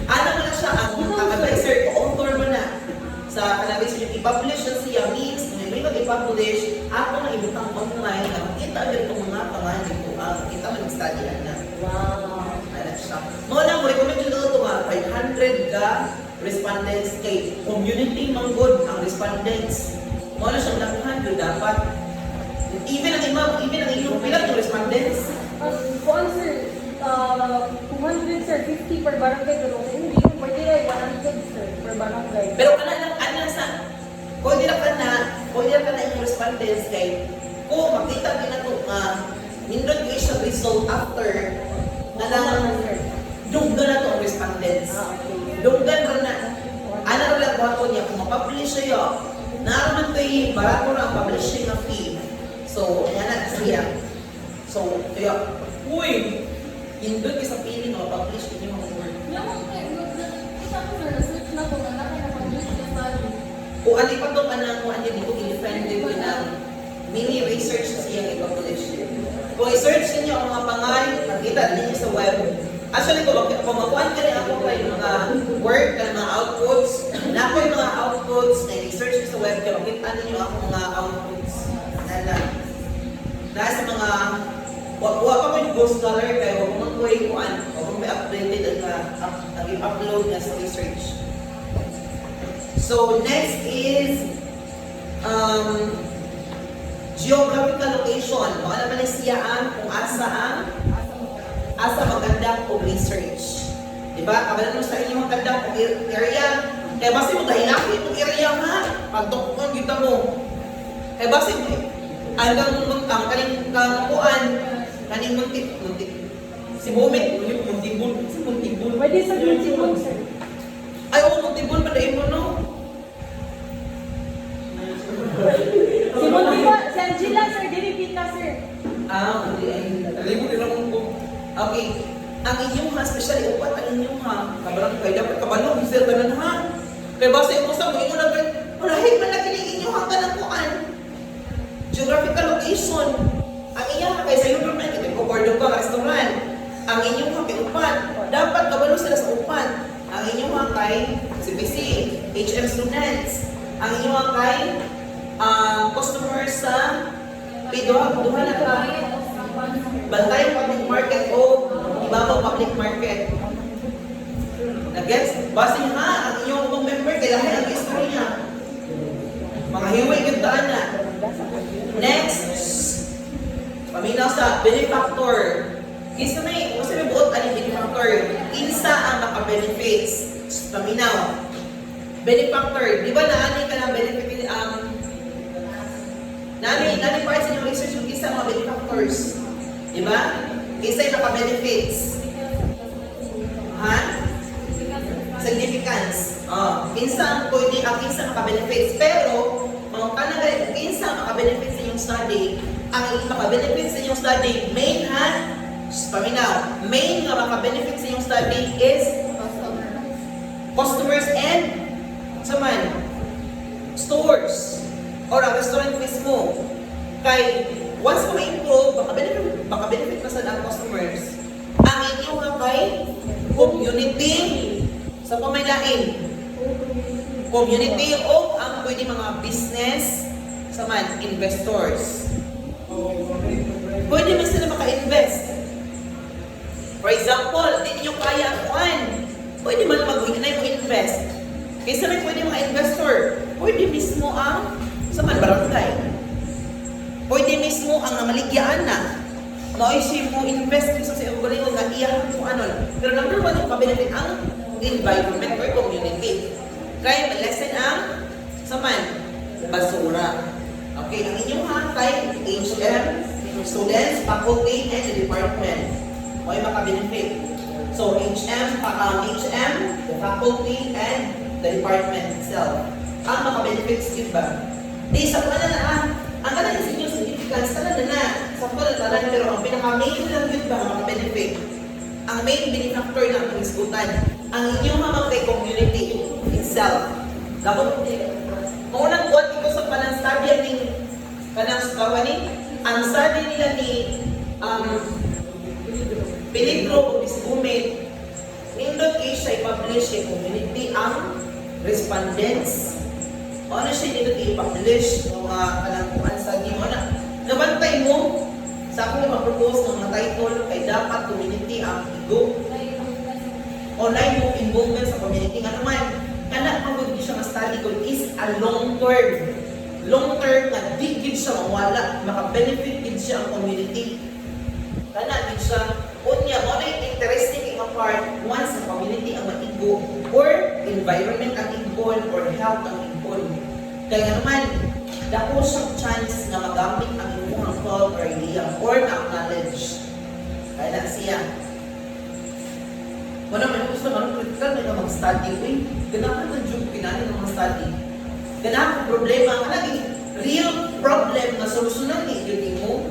Speaker 1: Ano mo na siya, ang advisor ko, author mo na. Sa cannabis yung i-publish na siya means kung may mag-i-publish, ako na ibutang online na makita agad itong mga pangalan dito. Kita mo yung-study na.
Speaker 2: Wow.
Speaker 1: Anak siya. Mga na, mo recommend yun ito mga 500 ka respondents kay community manggod ang respondents. Mga na siyang naghan yun dapat. Even ang inyong pilang yung respondents.
Speaker 2: Kung sir, 200 sir, 50 per barangay, pero hindi yung pwede ay 100 sir, per barangay.
Speaker 1: Pero ano sa, kung hindi na ka na yung respondents kay, kung makita din na ito nindot ko siya result after na lang dunggan na ito ang respondents. Dunggan rin na. Ano rin lang ko niya, kung mapublish siya, naroon ito barato na ang publishing na fee. So, yan na siya. So, kaya, uy, nindot ko sa feeling na mapublish ko yung mga word. Kung ano pa ito ka na, kung ano dito i-defended ko ng mini research na siyang i-publish. Kung i-search ninyo ang mga pangalan, makita ninyo sa web. Actually, kung makuhaan ka rin ako kayo mga work, mga outputs, na ako yung mga outputs na i-search ko sa web, kaya makita ninyo ako mga outputs. Dahil sa mga, wala pa ko yung ghost scholar, kaya huwag mong kuhin ko ano, huwag mong may updated at nag-upload na sa research. So, next is geographical location. Mga naman ay siyaan kung asa magandang kong research. Diba? Kabalan mo sa inyo magandang kong area. Kaya basi mo dahil ako itong area ha. Pagtokon kita mo. Kaya basi mo hanggang muntang kaning kakuan kaning muntik. Si Bumit, muntibun.
Speaker 2: Pwede sa Muntibon sir.
Speaker 1: Ay, oo, muntibun pa dahil mo no.
Speaker 2: Si Muntibon, si Angela sir, diripit na sir.
Speaker 1: Hindi ay. Alam mo nila ko. Okay. Ang inyong ha, especially upat ang inyong ha. Kabarang kayo dapat kabalong, sir, ganun ha. Kaya basta yung gusto mo, inyo na kayo, marahit man lagi ng inyong hanggang ang kuan. Geographical location. Ang inyong ha, kaya sa iyo naman, ito yung board ka, restaurant. Ang inyong ha, kay upat. Dapat kabalong sila sa upat. Ang inyong ha, kay CBC, HM students. Ang inyong ha, kay customers sa duha na ka. Bantay ang public market o ibabaw public market. Nag-gets? Basin ha, ang inyong mga member, kailangan ang istorya. Mga hiway yung daan na. Next, paminaw sa benefactor. Kisa may buot ang benefactor. Insa ang maka-benefits. Paminaw. Benefactor. Di ba naani ka ng benefit? Naani part sa inyong research yung isa mga benefactors. Di ba? Isa yung maka-benefits. Ha? Significance. Kinsa ang pwede, kinsa maka-benefits. Pero, mga kanagalit, kinsa maka-benefits sa inyong study, ang maka-benefits sa inyong study, main ha? Paminaw, main nga maka-benefits sa inyong study is customers and stores or ang restaurant mismo. Kay once mo ma-improve, baka benefit pa sa ang customers. Ang inyong kay community sa pamailain. Community o ang pwede mga business investors. Pwede man sila maka-invest. For example, di niyo kaya pwede man mag-weeknight mo invest. Kaysa may pwede mga investor, pwede mismo ang barangay. Pwede mismo ang namaligyan na. Maisip mo invest sa iyong galingon na iyahan mo Pero number one, yung pabenefit ang environment or community. Kaya malesen ang basura. Okay, ang inyong kay HM, students, faculty, and the department. O yung makabenefit. So, HM, the faculty, and the department itself. Ang maka-benefits yun ba? Di, sa pala na ang kanang inyong significance, sa pala na pero ang pinaka-main lang yun ba maka-benefit? Ang main benefactor ng pag-iskutan, ang inyong mamagay community itself. Dapat, unang buwan ko sa panang study ng ang study nila ni Pilipro Bisbumit, nindot kayo siya i-publish yung community ang respondents. Ano siya nindot i-publish mga kalangkuhan sa inyo na nabantay mo sa akong ma-propose ng mga title kay dapat community ang igo. Online mo involvement sa community nga naman kana pagod siya ma-study kung is a long term nga di gid siya mawala maka-benefit gid siya ang community. Kana gid siya unya mo na interesting nga part once sa community ang maigo or environment ang involved or health ang involved. Kaya naman dako siyang chance na magamit ang inyong thought or idea or acknowledge. Kaya na siya. Wala man gusto man critical na mag-study. Uy, ganahan ng joke pinali ng mag-study. Ganahan ang problema. Ang naging real problem na solusyonan ni yun mo.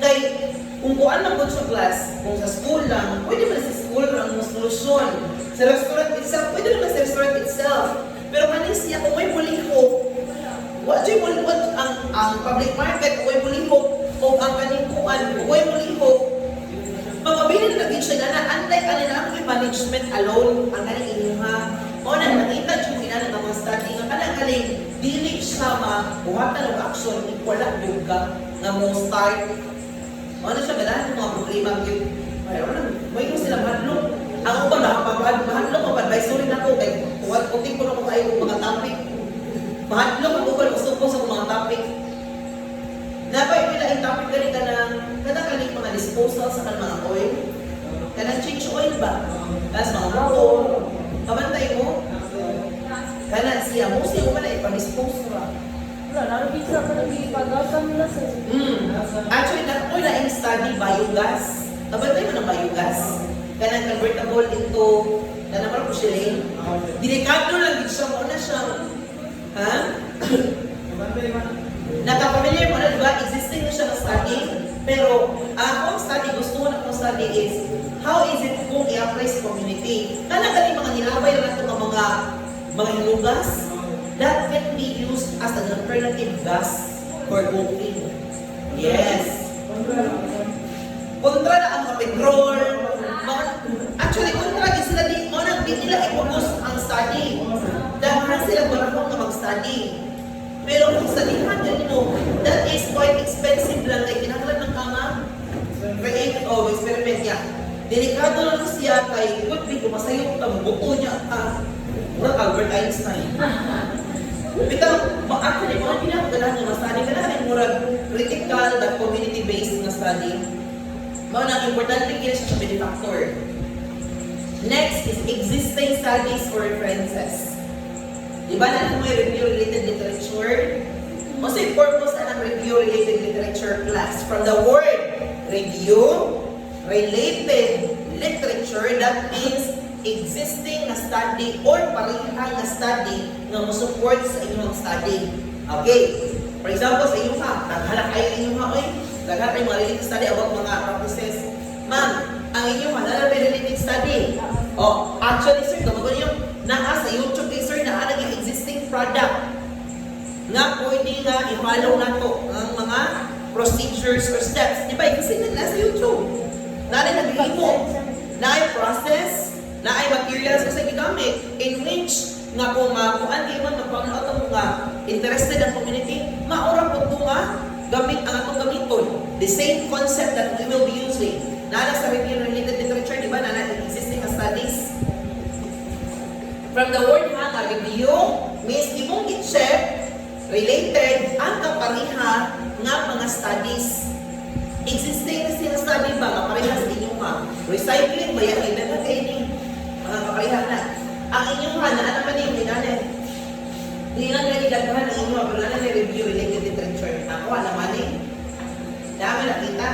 Speaker 1: Kay, kung kuan lang po sa class, kung sa school lang, pwede man sa school ang solusyon. Sa restaurant itself, pwede naman sa restaurant itself. Pero manis niya, kung may buliho, what ang public market, kung may buliho, o ang kanikuan, kung may buliho, mababilin na din siya na unlike ang management alone, ang kaning inyuha, o na nakita siya pinala ng mga study, nga kanang kaling, dili siya buhatan ng action, wala yung ka, nga mo start. Ano siya, ganahan yung mga problema yun. May ko sila mahadlong. Ako ba mahadlong ang advisory na ko, kay kuting ko na ko kayo mga topic. Mahadlong ako ba, gusto ko sa mga topic. Napay pila yung topic gani kanang kaling mga disposal sa mga oil. Kanang change oil ba? Tapos mga motor. Kabantay mo? Kanang siya mo man ay pag-dispose ba?
Speaker 2: Wala, narabisa ka nang ipagatan nila sa
Speaker 1: Actually, nakoy na in study biogas. Kabantay mo ng biogas. Kanang convertible into naman po siya delikado lang din siya mo na siya. Ha? Nakapamilya mo na, diba? Existing na siya na study. Pero, ang study, gusto ko na akong study is, how is it kung i-apply sa community? Kanang mga nilabay na ito ng mga hinugas that can be used as an alternative gas for cooking. Yes. Kontra na ang mga petrol. Actually, kontra din sila di mo nang di nila i-focus ang study. Dahil sila marunong na mag-study. Pero kung studyhan yun mo, that is quite expensive lang delikado lang siya kay could be kumasayok ang buto niya murag Albert Einstein. Bitaw, actually, mga pinakagalan nga study ka na murag critical that community-based nga study. Mao na importante kaya siya sa benefactor. Next is existing studies or references. Di ba na may review-related literature? What's the purpose ng review-related literature class? From the word review, related literature, that means existing na study or parehang na study na mo-support sa inyong study. Okay. For example, sa inyong naghalak kayo inyong naghalak kayo mga related study about mga practices. Ma'am, ang inyong related study. Oh, actually, sir, kapag yung naa sa YouTube, sir, naa naging existing product nga pwede nga i-follow na to ang mga procedures or steps. Di ba? Kasi nasa YouTube. Naay nabigay mo. Naay process, naay materials kasi gigamit in which nga kung makuan di man magpang-out ang mga interested ang community, maura po ito nga gamit ang atong gamiton. The same concept that we will be using. Nana sa review-related literature, di ba? Nana existing studies. From the word nga review, means imong i-check related ang kapariha nga mga studies. Existing na sila study ba, kapariha sa inyong ha? Recycling ba yan? Ilan na kayo ni mga kapariha na. Ang inyong ha, na naman yung ginanin. Hindi na nila nilagahan ang inyong pero na review related literature. Ako, naman eh. Dami nakita.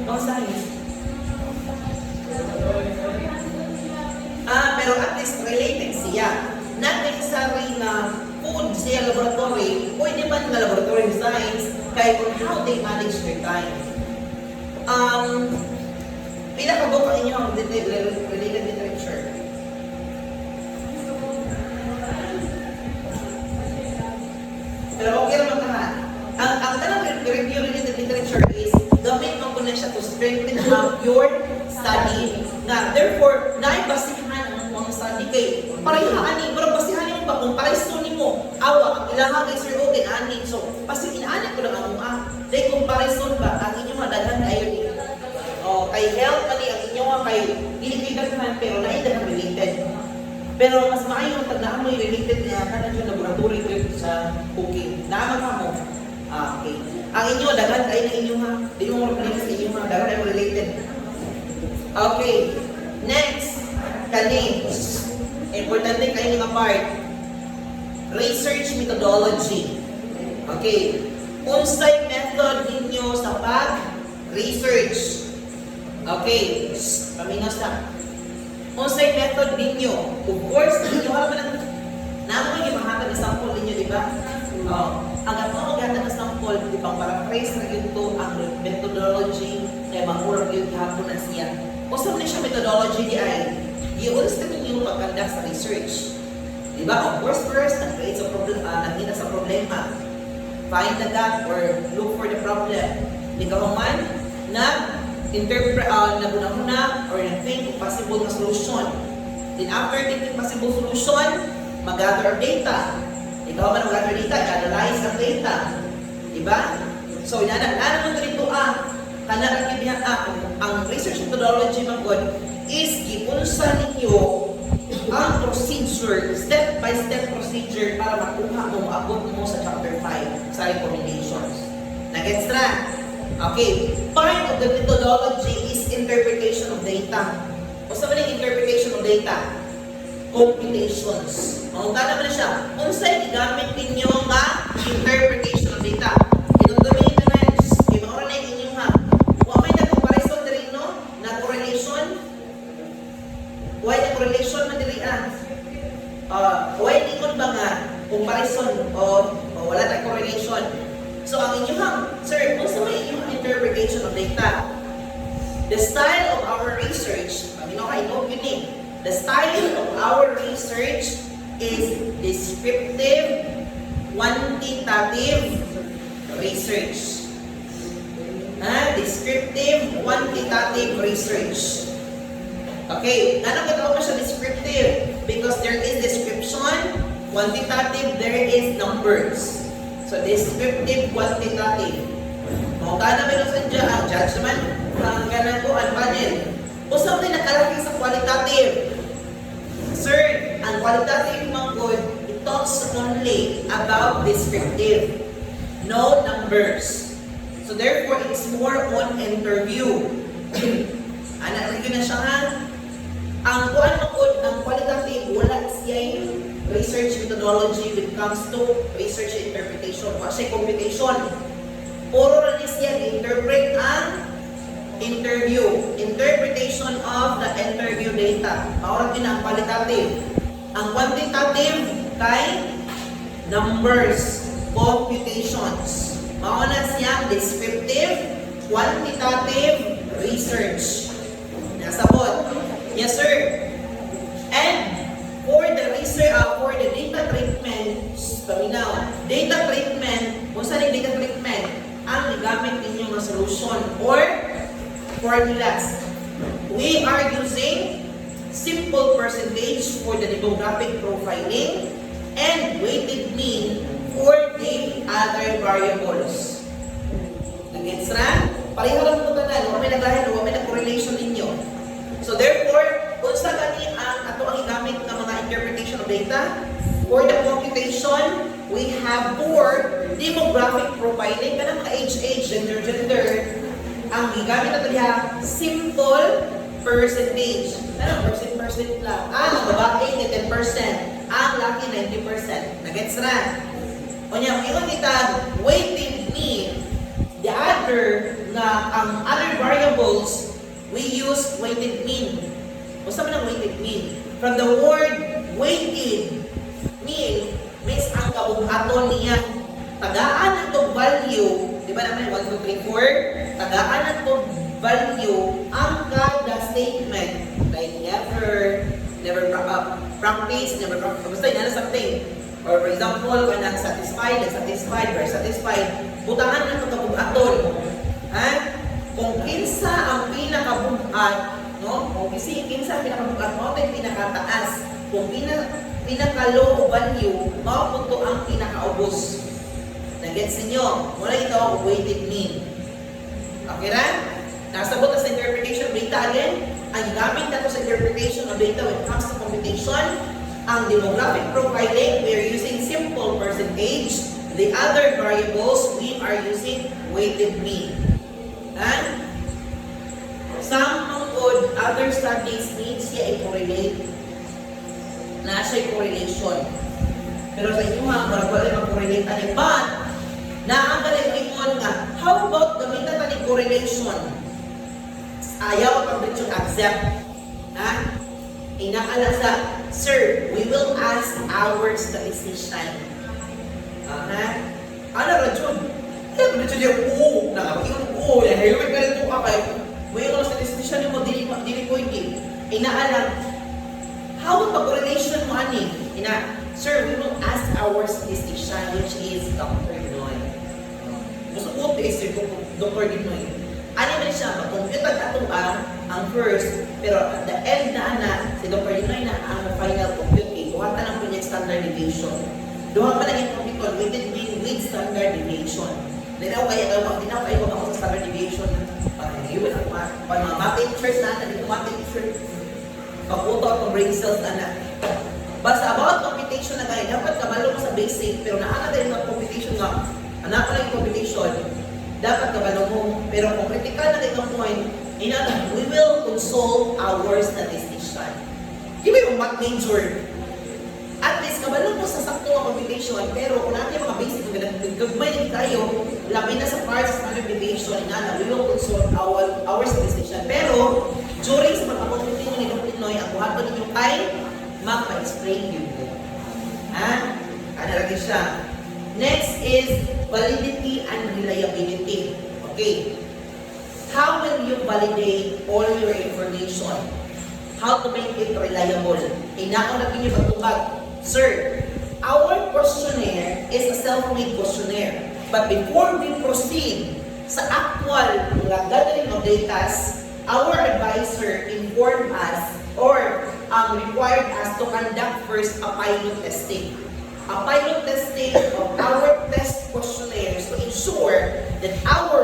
Speaker 1: No science. Pero at least related siya. Not necessary na food siya laboratory, pwede man nga laboratory science, kaya kung how they manage their time. Pila ka book ang inyong related literature? Pero okay naman ka. Ang tanong review related literature is gamit mo na siya to strengthen up your study. Na therefore, naibasihan ang mga study kay parehaan ni, pero basihan mo ba kung paresto ni mo, awa, ang ilaha kay Sir Ogen, ani. So, pasi inaanit ko lang ang dahil kung paresto ba, ang inyong madaghan kayo ni, kay health, mali, ang inyong kay diligigasan, pero naidaghan related. Pero mas maayo pag naamoy related niya, kanan yung laboratory trip sa cooking. Naaman ka mo. Okay. Ang inyo, daghan kayo na inyo ha. Di mo mga sa inyo ha. Daghan kayo related. Okay. Next. Kani. Importante kayo nga part. Research methodology. Okay. Unsay method ninyo sa pag-research. Okay. Paminos na. Unsay method ninyo. Of course, ninyo ha pa lang. Naman yung mahatag na sample ninyo, di ba? Ang ato ang ganda na sample, di ba, paraphrase na yun to ang methodology kaya mahurag yun kahapon na siya. O sa na siya methodology di ay, yun sa ninyo pagkanda sa research. Di ba? Of course, first, nag-create sa problem, nakita sa problema. Find the gap or look for the problem. Di ka man, nag-interpret, naguna-una or nag-think possible na solution. Then after thinking possible solution, mag-gather data. Ikaw man mag-gather data, analyze ang data. Diba? So, naman dito kanarang ibihan ang research methodology magod is giunsa ninyo ang procedure, step-by-step procedure para makuha mo, maabot mo sa chapter 5 sa recommendations. Nag-gets na? Okay. Part of the methodology is interpretation of data. O sa maling interpretation of data? Computations. Maunta naman na siya. Unsay gigamit ninyo nga interpretation of data? Kinugamitin na yan. Kimaura na yung inyong ha. Huwag may na-comparison na rin, no? Na-correlation. Huwag na-correlation na diri huwag ikon ba nga comparison o wala na correlation. So ang inyong sir, kung sa may inyong interpretation of data, the style of our research, the style of our research is descriptive, quantitative research. Descriptive, quantitative research. Okay, ano gagawa mo siya descriptive? Because there is description, quantitative, there is numbers. So descriptive, quantitative. Mautana ba yung sadya ang judgment ang ganan ko ang panel. Usap din nakalaki sa qualitative. Sir, ang qualitative mangkod, it talks only about descriptive, no numbers. So therefore, it's more on interview. Anak rin na siya ha. Ang kuan mangkod, ang qualitative, wala siya research methodology when it comes to research interpretation. Wala siya computation. Puro na siya interpret ang interpretation of the interview data. Maurag din ang qualitative. Ang quantitative kay numbers, computations. Mauna siya descriptive, quantitative, research. Nasabot. Yes, sir. And for the research, for the data treatment, paminaw, data treatment, kung saan yung data treatment, ang gamit ninyong mga solution or formulas. We are using simple percentage for the demographic profiling and weighted mean for the other variables. Nag-gets na? Pareho lang po tanan, huwag may naglahin, huwag may nag-correlation ninyo. So therefore, kung sa gani ang ato ang igamit ng mga interpretation of data, for the computation, we have for demographic profiling, kanang mga age, gender, ang gigamit nato diha simple percentage. Ano percent lang. Ang babae 10%, ang laki 90%. Nagets na. Unya ingon kita weighted mean, the other na ang other variables we use weighted mean. Usa man ang weighted mean? From the word weighted mean means ang kabuhaton niya tagaan atong value, di ba naman 1, 2, 3, 4, tagaan atong value ang kada statement, like never practice, basta yun na something. Or for example, when I'm satisfied, very satisfied, butangan na itong kabuhaton. Kung kinsa ang pinakabuhat, no? Kung kinsa ang pinakabuhat, mo ito yung pinakataas. Kung pinaka-low value, mapunto ang pinaka-ubos. Nag-gets ninyo? Mula ito ang weighted mean. Okay na? Nasabot na sa interpretation of data again. Ang gamit na sa interpretation of data when it comes to computation, ang demographic profiling, we are using simple percentage. The other variables, we are using weighted mean. And some good other studies needs siya i-correlate. Nasa correlation. Pero sa inyo mga wala mag-correlate ani. But, naanggaling nga, how about gamitan tani correlation? Ayaw pag dito accept. Inaala sa, sir, we will ask our statistician. Ano radyon? Ano radyon yung nakapagin helmet ka rin ito kakay. May mga statistician yung dili ko hindi. Inaalam, how about correlation mo ani? Sir, we will ask our statistician, which is Dr. Noy. Gusto ko is Dr. Noy. Ano ba siya? Mag-compute ang first, pero at the end na si Dr. Noy na ang final compute. Kuha ka ng project standard deviation. Duha pa lang yung compute weighted mean with standard deviation. Dinaw kayo ako sa standard deviation. Pag-iwan ang mga math teachers na, dito math teachers. Pag-uto ang brain cells na. Basta about computation na kayo, dapat kabalo mo sa basic, pero naana din ng computation nga, anak ko lang yung computation, dapat kabalo mo. Pero kung critical na din ang point, we will consult our statistician. Give me yung math major. At least, kabalo mo sa sakto ang computation, pero kung natin yung mga basic, gagmay din tayo, labi na sa parts sa standard deviation, we will consult our statistician. Pero, during sa pagkakomputin mo ni Dr. Noy, ang buhaton ninyo ay magpa-explain yun. Ano lagi siya? Next is validity and reliability. Okay. How will you validate all your information? How to make it reliable? Inaon na pinyo pagtubag. Sir, our questionnaire is a self-made questionnaire. But before we proceed sa actual gathering of data, our advisor informed us or required us to conduct first a pilot testing. A pilot testing of our test questionnaires to ensure that our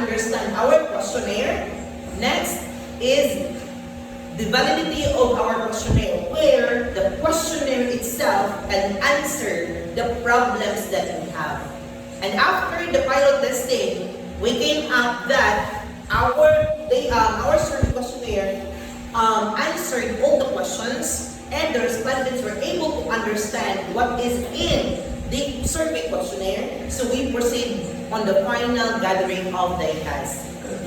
Speaker 1: understand our questionnaire. Next is the validity of our questionnaire, where the questionnaire itself can answer the problems that we have. And after the pilot testing, we came up that our survey questionnaire answered all the questions, and the respondents were able to understand what is in the survey questionnaire. So we proceed on the final gathering of data.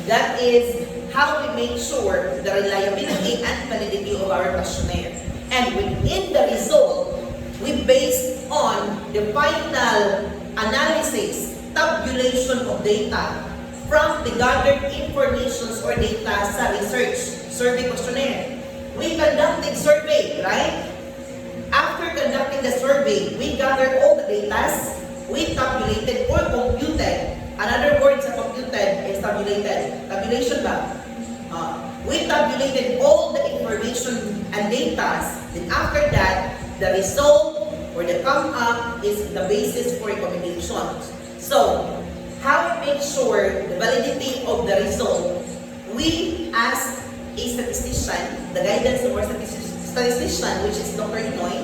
Speaker 1: That is how we make sure the reliability and validity of our questionnaire. And within the result, we base on the final analysis, tabulation of data from the gathered informations or data sa research survey questionnaire. We conducted survey, right? After conducting the survey, we gathered all the data, we tabulated or computed. Another word sa computed is tabulated. Tabulation ba? We tabulated all the information and data. Then after that, the result or the come up is the basis for recommendations. So, how we make sure the validity of the result? We ask a statistician, the guidance of our statistician, which is Dr. Inoy,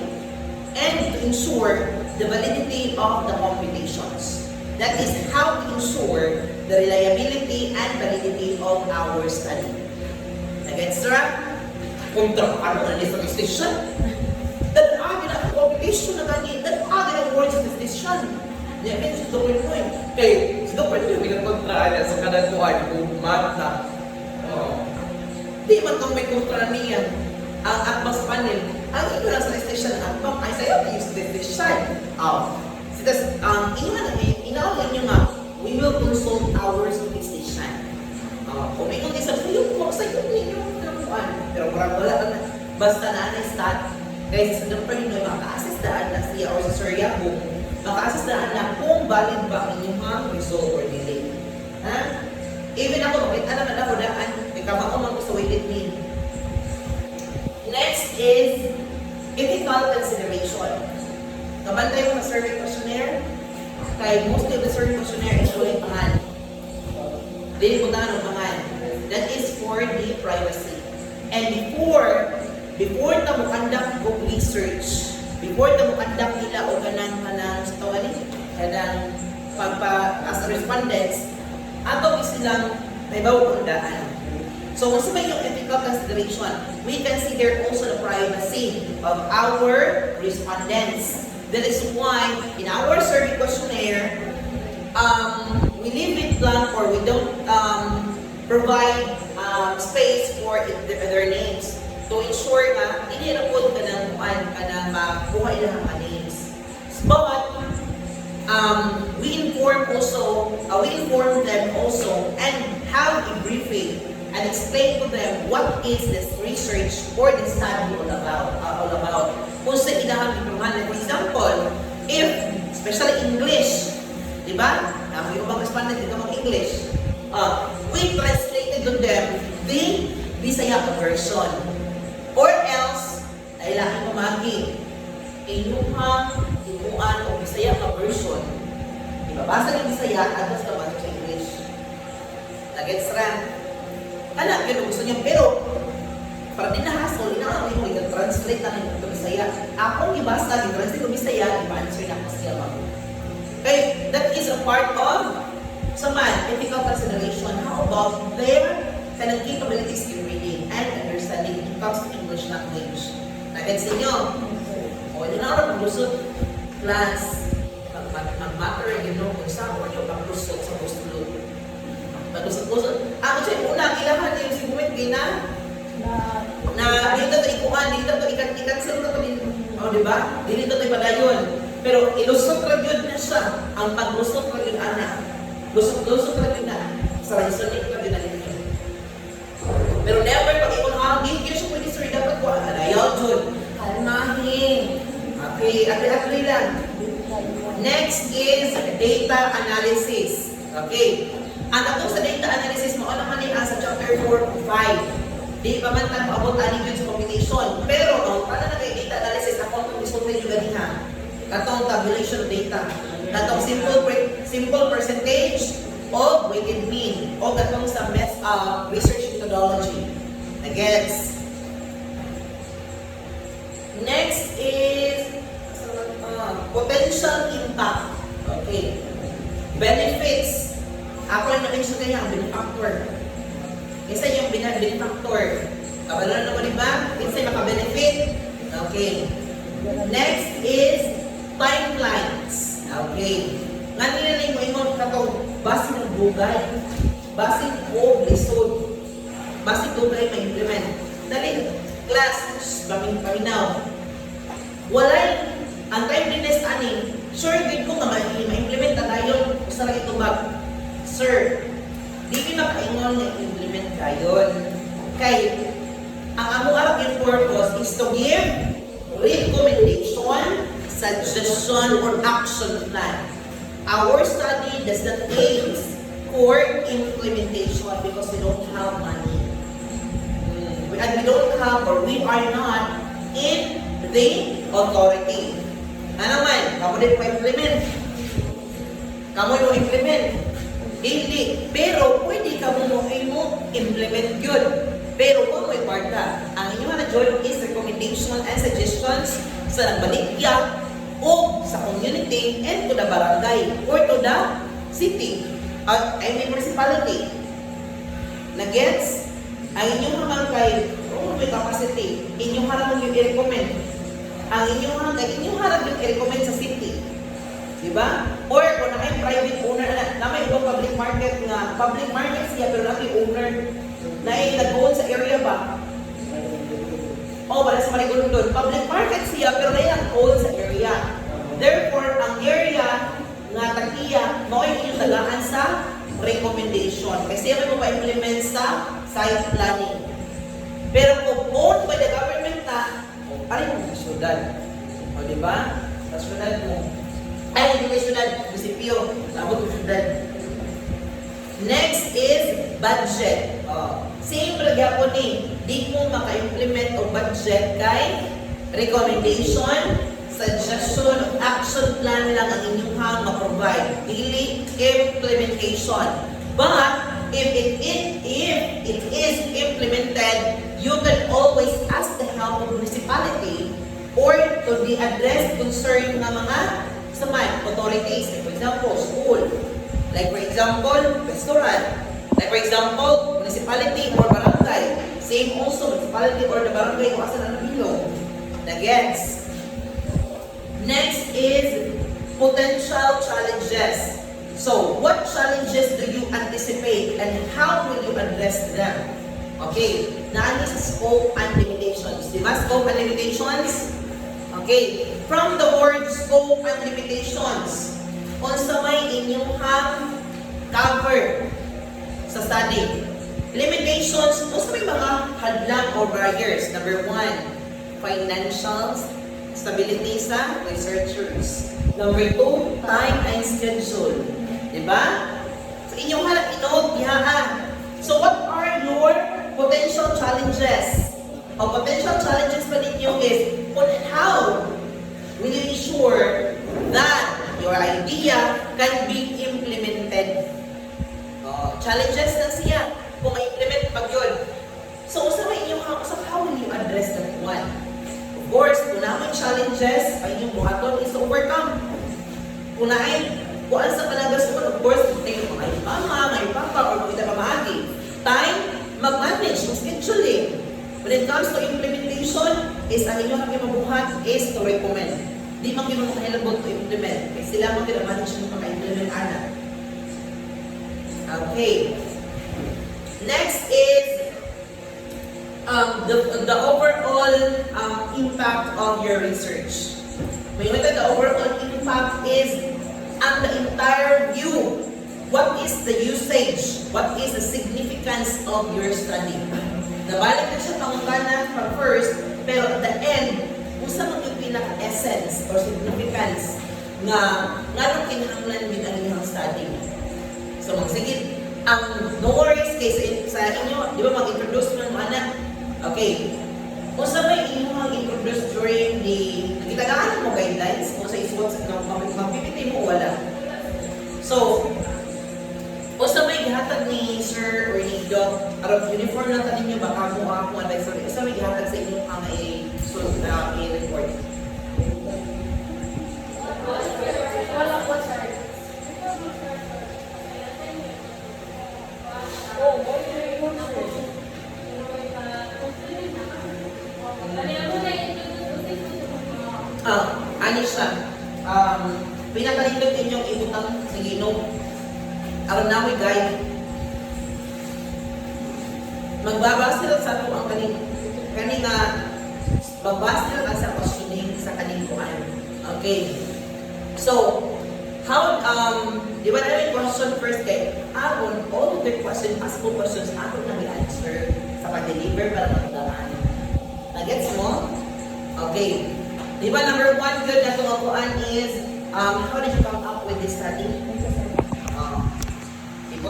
Speaker 1: and to ensure the validity of the computations. That is how we ensure the reliability and validity of our study. Nag-extra? Kontra, ano na ni statistician? Dadagin ang computation na ganyan, dadagin ang word statistician. Yan, yan si Dr. Inoy.
Speaker 3: Okay, si Dr. Inoy, pinagkontraan niya sa kanaduhan kung mata.
Speaker 1: Di man kang may kontra niya. Ang atmas panel, ang ino lang statistician, ang atmas ay sa'yo, yung statistician. Inaalan nyo nga, we will consult our statistician. Kung may kundi sa sa'yo, kung sa'yo ninyo nakuhaan. Pero parang wala ka na, basta na na-stat, guys, sa Dr. Inoy, maka-assist-daan na siya o sa Sir Yahoo, maka-assist-daan na kung valid ba inyong result or delay. Ha? Even ako, bakit alam na ako daan, may kamao mag-persuaded me. Next is ethical consideration. Kabantay mo na survey questionnaire. Kaya most of the survey questionnaire is showing pangan. Dili po na ng pangan. That is for the privacy. And before ta mo conduct of research, before ta mo conduct nila o kanang sa tawali, kanang as respondents, ato silang may bawang undaan. So, kung sa may yung ethical consideration, we consider also the privacy of our respondents. That is why, in our survey questionnaire, we leave it blank or we don't provide space for their names to ensure na hindi na po ka ng makuha ilang mga names. But, we inform them also and have a briefing and explain to them what is this research or the study all about. Kung sa ilahang ipamahan, for example, if, especially English, di ba? May ibang respondent dito mag-English. We translated to them the Bisaya version. Or else, dahil pamagi, inuhang, inuan o Bisaya version. Ibabasa ng Bisaya at tapos naman sa English. Nag-gets ran. Anak, yun gusto niya, pero para din na-hassle, inaawin mo, i-translate lang ito Bisaya. Akong ibasa, i-translate ko Bisaya, i-answer na ko siya mag. Okay, that is a part of ethical consideration. How about their kind of capabilities in reading and understanding when it comes to English language? Nag-gets ninyo? O, yun na ako pag-lusot class, mag-matter, kung saan ko yung pag-lusot sa postulog. Pag-lusot-lusot. Ako siya, unang ilahan yung sigumit, na dito ito ikuhan, dito ito ikan-cancel na ito din. O, diba? Dito ito ipadayon. Pero ilusot na yun na siya. Ang paglusot na yun, anak. Lusot na yun na. Sa reasoning na yun na yun. Pero never pag ikunhagin, kaya siya pwede sir, dapat ko, alayaw dyan. Kalmahin. Okay, agri-agri lang. Next is data analysis. Okay. Ang atong sa data analysis, mo naman niya sa chapter 4 to 5. Di pa man tayo maabot ani yun sa computation. Pero, para na kayo data analysis, ako itong isultin yung ganihan. Katong tabulation of data. Katong simple percentage, of weighted mean o katong sa research methodology. Against. Next is potential impact. Okay. Benefits. Ako lang na-mention kaya ang benefactor. Isa yung benefactor. Kabalo na naman diba? Isa yung maka-benefit. Okay. Next is timelines. Okay. Nga nila na yung ingon katong basing ng bugay. Basing o lisod. Basing bugay ma-implement. Dali, class, paminaw. Walay, ang timeliness ani, sure, good ko nga ma-implement na tayo. Gusto lang ito ba? Sir, di ko makaingon na implement tayo. Kaya, ang among arap yung purpose is to give recommendation, suggestion, or action plan. Our study does not aim for implementation because we don't have money. And we don't have, or we are not in the authority. Ano man, kamu din pa-implement. Kamu yung implement. Hindi. Pero pwede kamu mo implement yun. Pero kung may parta, ang inyong na join is recommendation and suggestions sa nagbaligya o sa community and to the barangay or to the city, I mean municipality. Na-gets? Ang inyong hamang kay, may capacity, inyong harap yung i-recommend. Ang inyong harap yung i-recommend sa city. Diba? Or kung na may private owner, na may ibang public market siya, pero na may owner na nag-own sa area ba? O, para sa marigulong doon, public market siya, pero na nag-own sa area. Therefore, ang area nga tagiya, no ay inyong tagaan sa recommendation. Kasi may mo pa-implement sa site planning. Pero kung owned by the government na, parin mo sa syudad. O, diba? Sa syudad mo. Ay, hindi na syudad. Munisipyo. Labot mo syudad. Next is budget. Same po ni, di mo maka-implement o budget kay recommendation, suggestion, action plan lang ang inyong ma-provide. Dili implementation. But, if it is implemented, you can always ask the help of municipality or to the addressed concern ng mga authorities. Like for example, school. Like for example, restaurant. Like for example, municipality or barangay. Same also, municipality or the barangay kung asan ang bilog. Gets? Next is potential challenges. So, what challenges do you anticipate and how will you address them? Okay, naani sa scope and limitations. Diba? Scope and limitations? Okay, from the word scope and limitations, kung sa may inyong cover sa study. Limitations, kung sa may mga hadlang or barriers. Number 1, financial stability sa researchers. Number 2, time and schedule. Diba? So, inyong hanap inood, So, what are your potential challenges? O potential challenges pa ninyo is on how will you ensure that your idea can be implemented. Challenges na siya kung ma-implement pag yun. So, sa inyong how will you address that one? Of course, kung naman challenges, ay inyong buhaton is to overcome. Kung kuan sa panagas mo, of course, tayo mga mama, mga papa, or kung kita pamahagi. Time, mag-manage, mag-scheduling. When it comes to implementation, is ang inyong mabuhat is to recommend. Di man kayo makahilabot to implement. Kasi sila man pinamanage yung maka-implement anak. Okay. Next is the overall impact of your research. When you look at the overall impact is ang the entire view. What is the usage? What is the significance of your study? Nabalik na siya pangutanan from first, pero at the end, usa man yung pinaka-essence or significance nga nung kinahanglan din ang inyong study. So, magsigit, ang no worries case sa inyo, di ba mag-introduce ng mga anak? Okay. Kung sa may inyong mag-introduce during the, nakitagaan mo guidelines, kung sa isuot, magpipiti mo, wala. So, kung Dok, aron uniform lang tanin niyo baka mo ako advisor. Isa may gihatag sa inyo ang i-report.
Speaker 2: Wala po, sir. Oh, okay, sir.
Speaker 1: Ani siya. Pinakalindot inyong ibutang sa Ginoo. Aron nawi guide. Magbabase lang sa ato ang kaning babase lang ang sa questioning sa kaning kuan. Okay. So, how di ba na may question first kay Aaron, all of the questions, possible questions, Aaron na answer sa pag-deliver para magdaan. Nagets mo? Okay. Di ba number one good na tungakuan is how did you come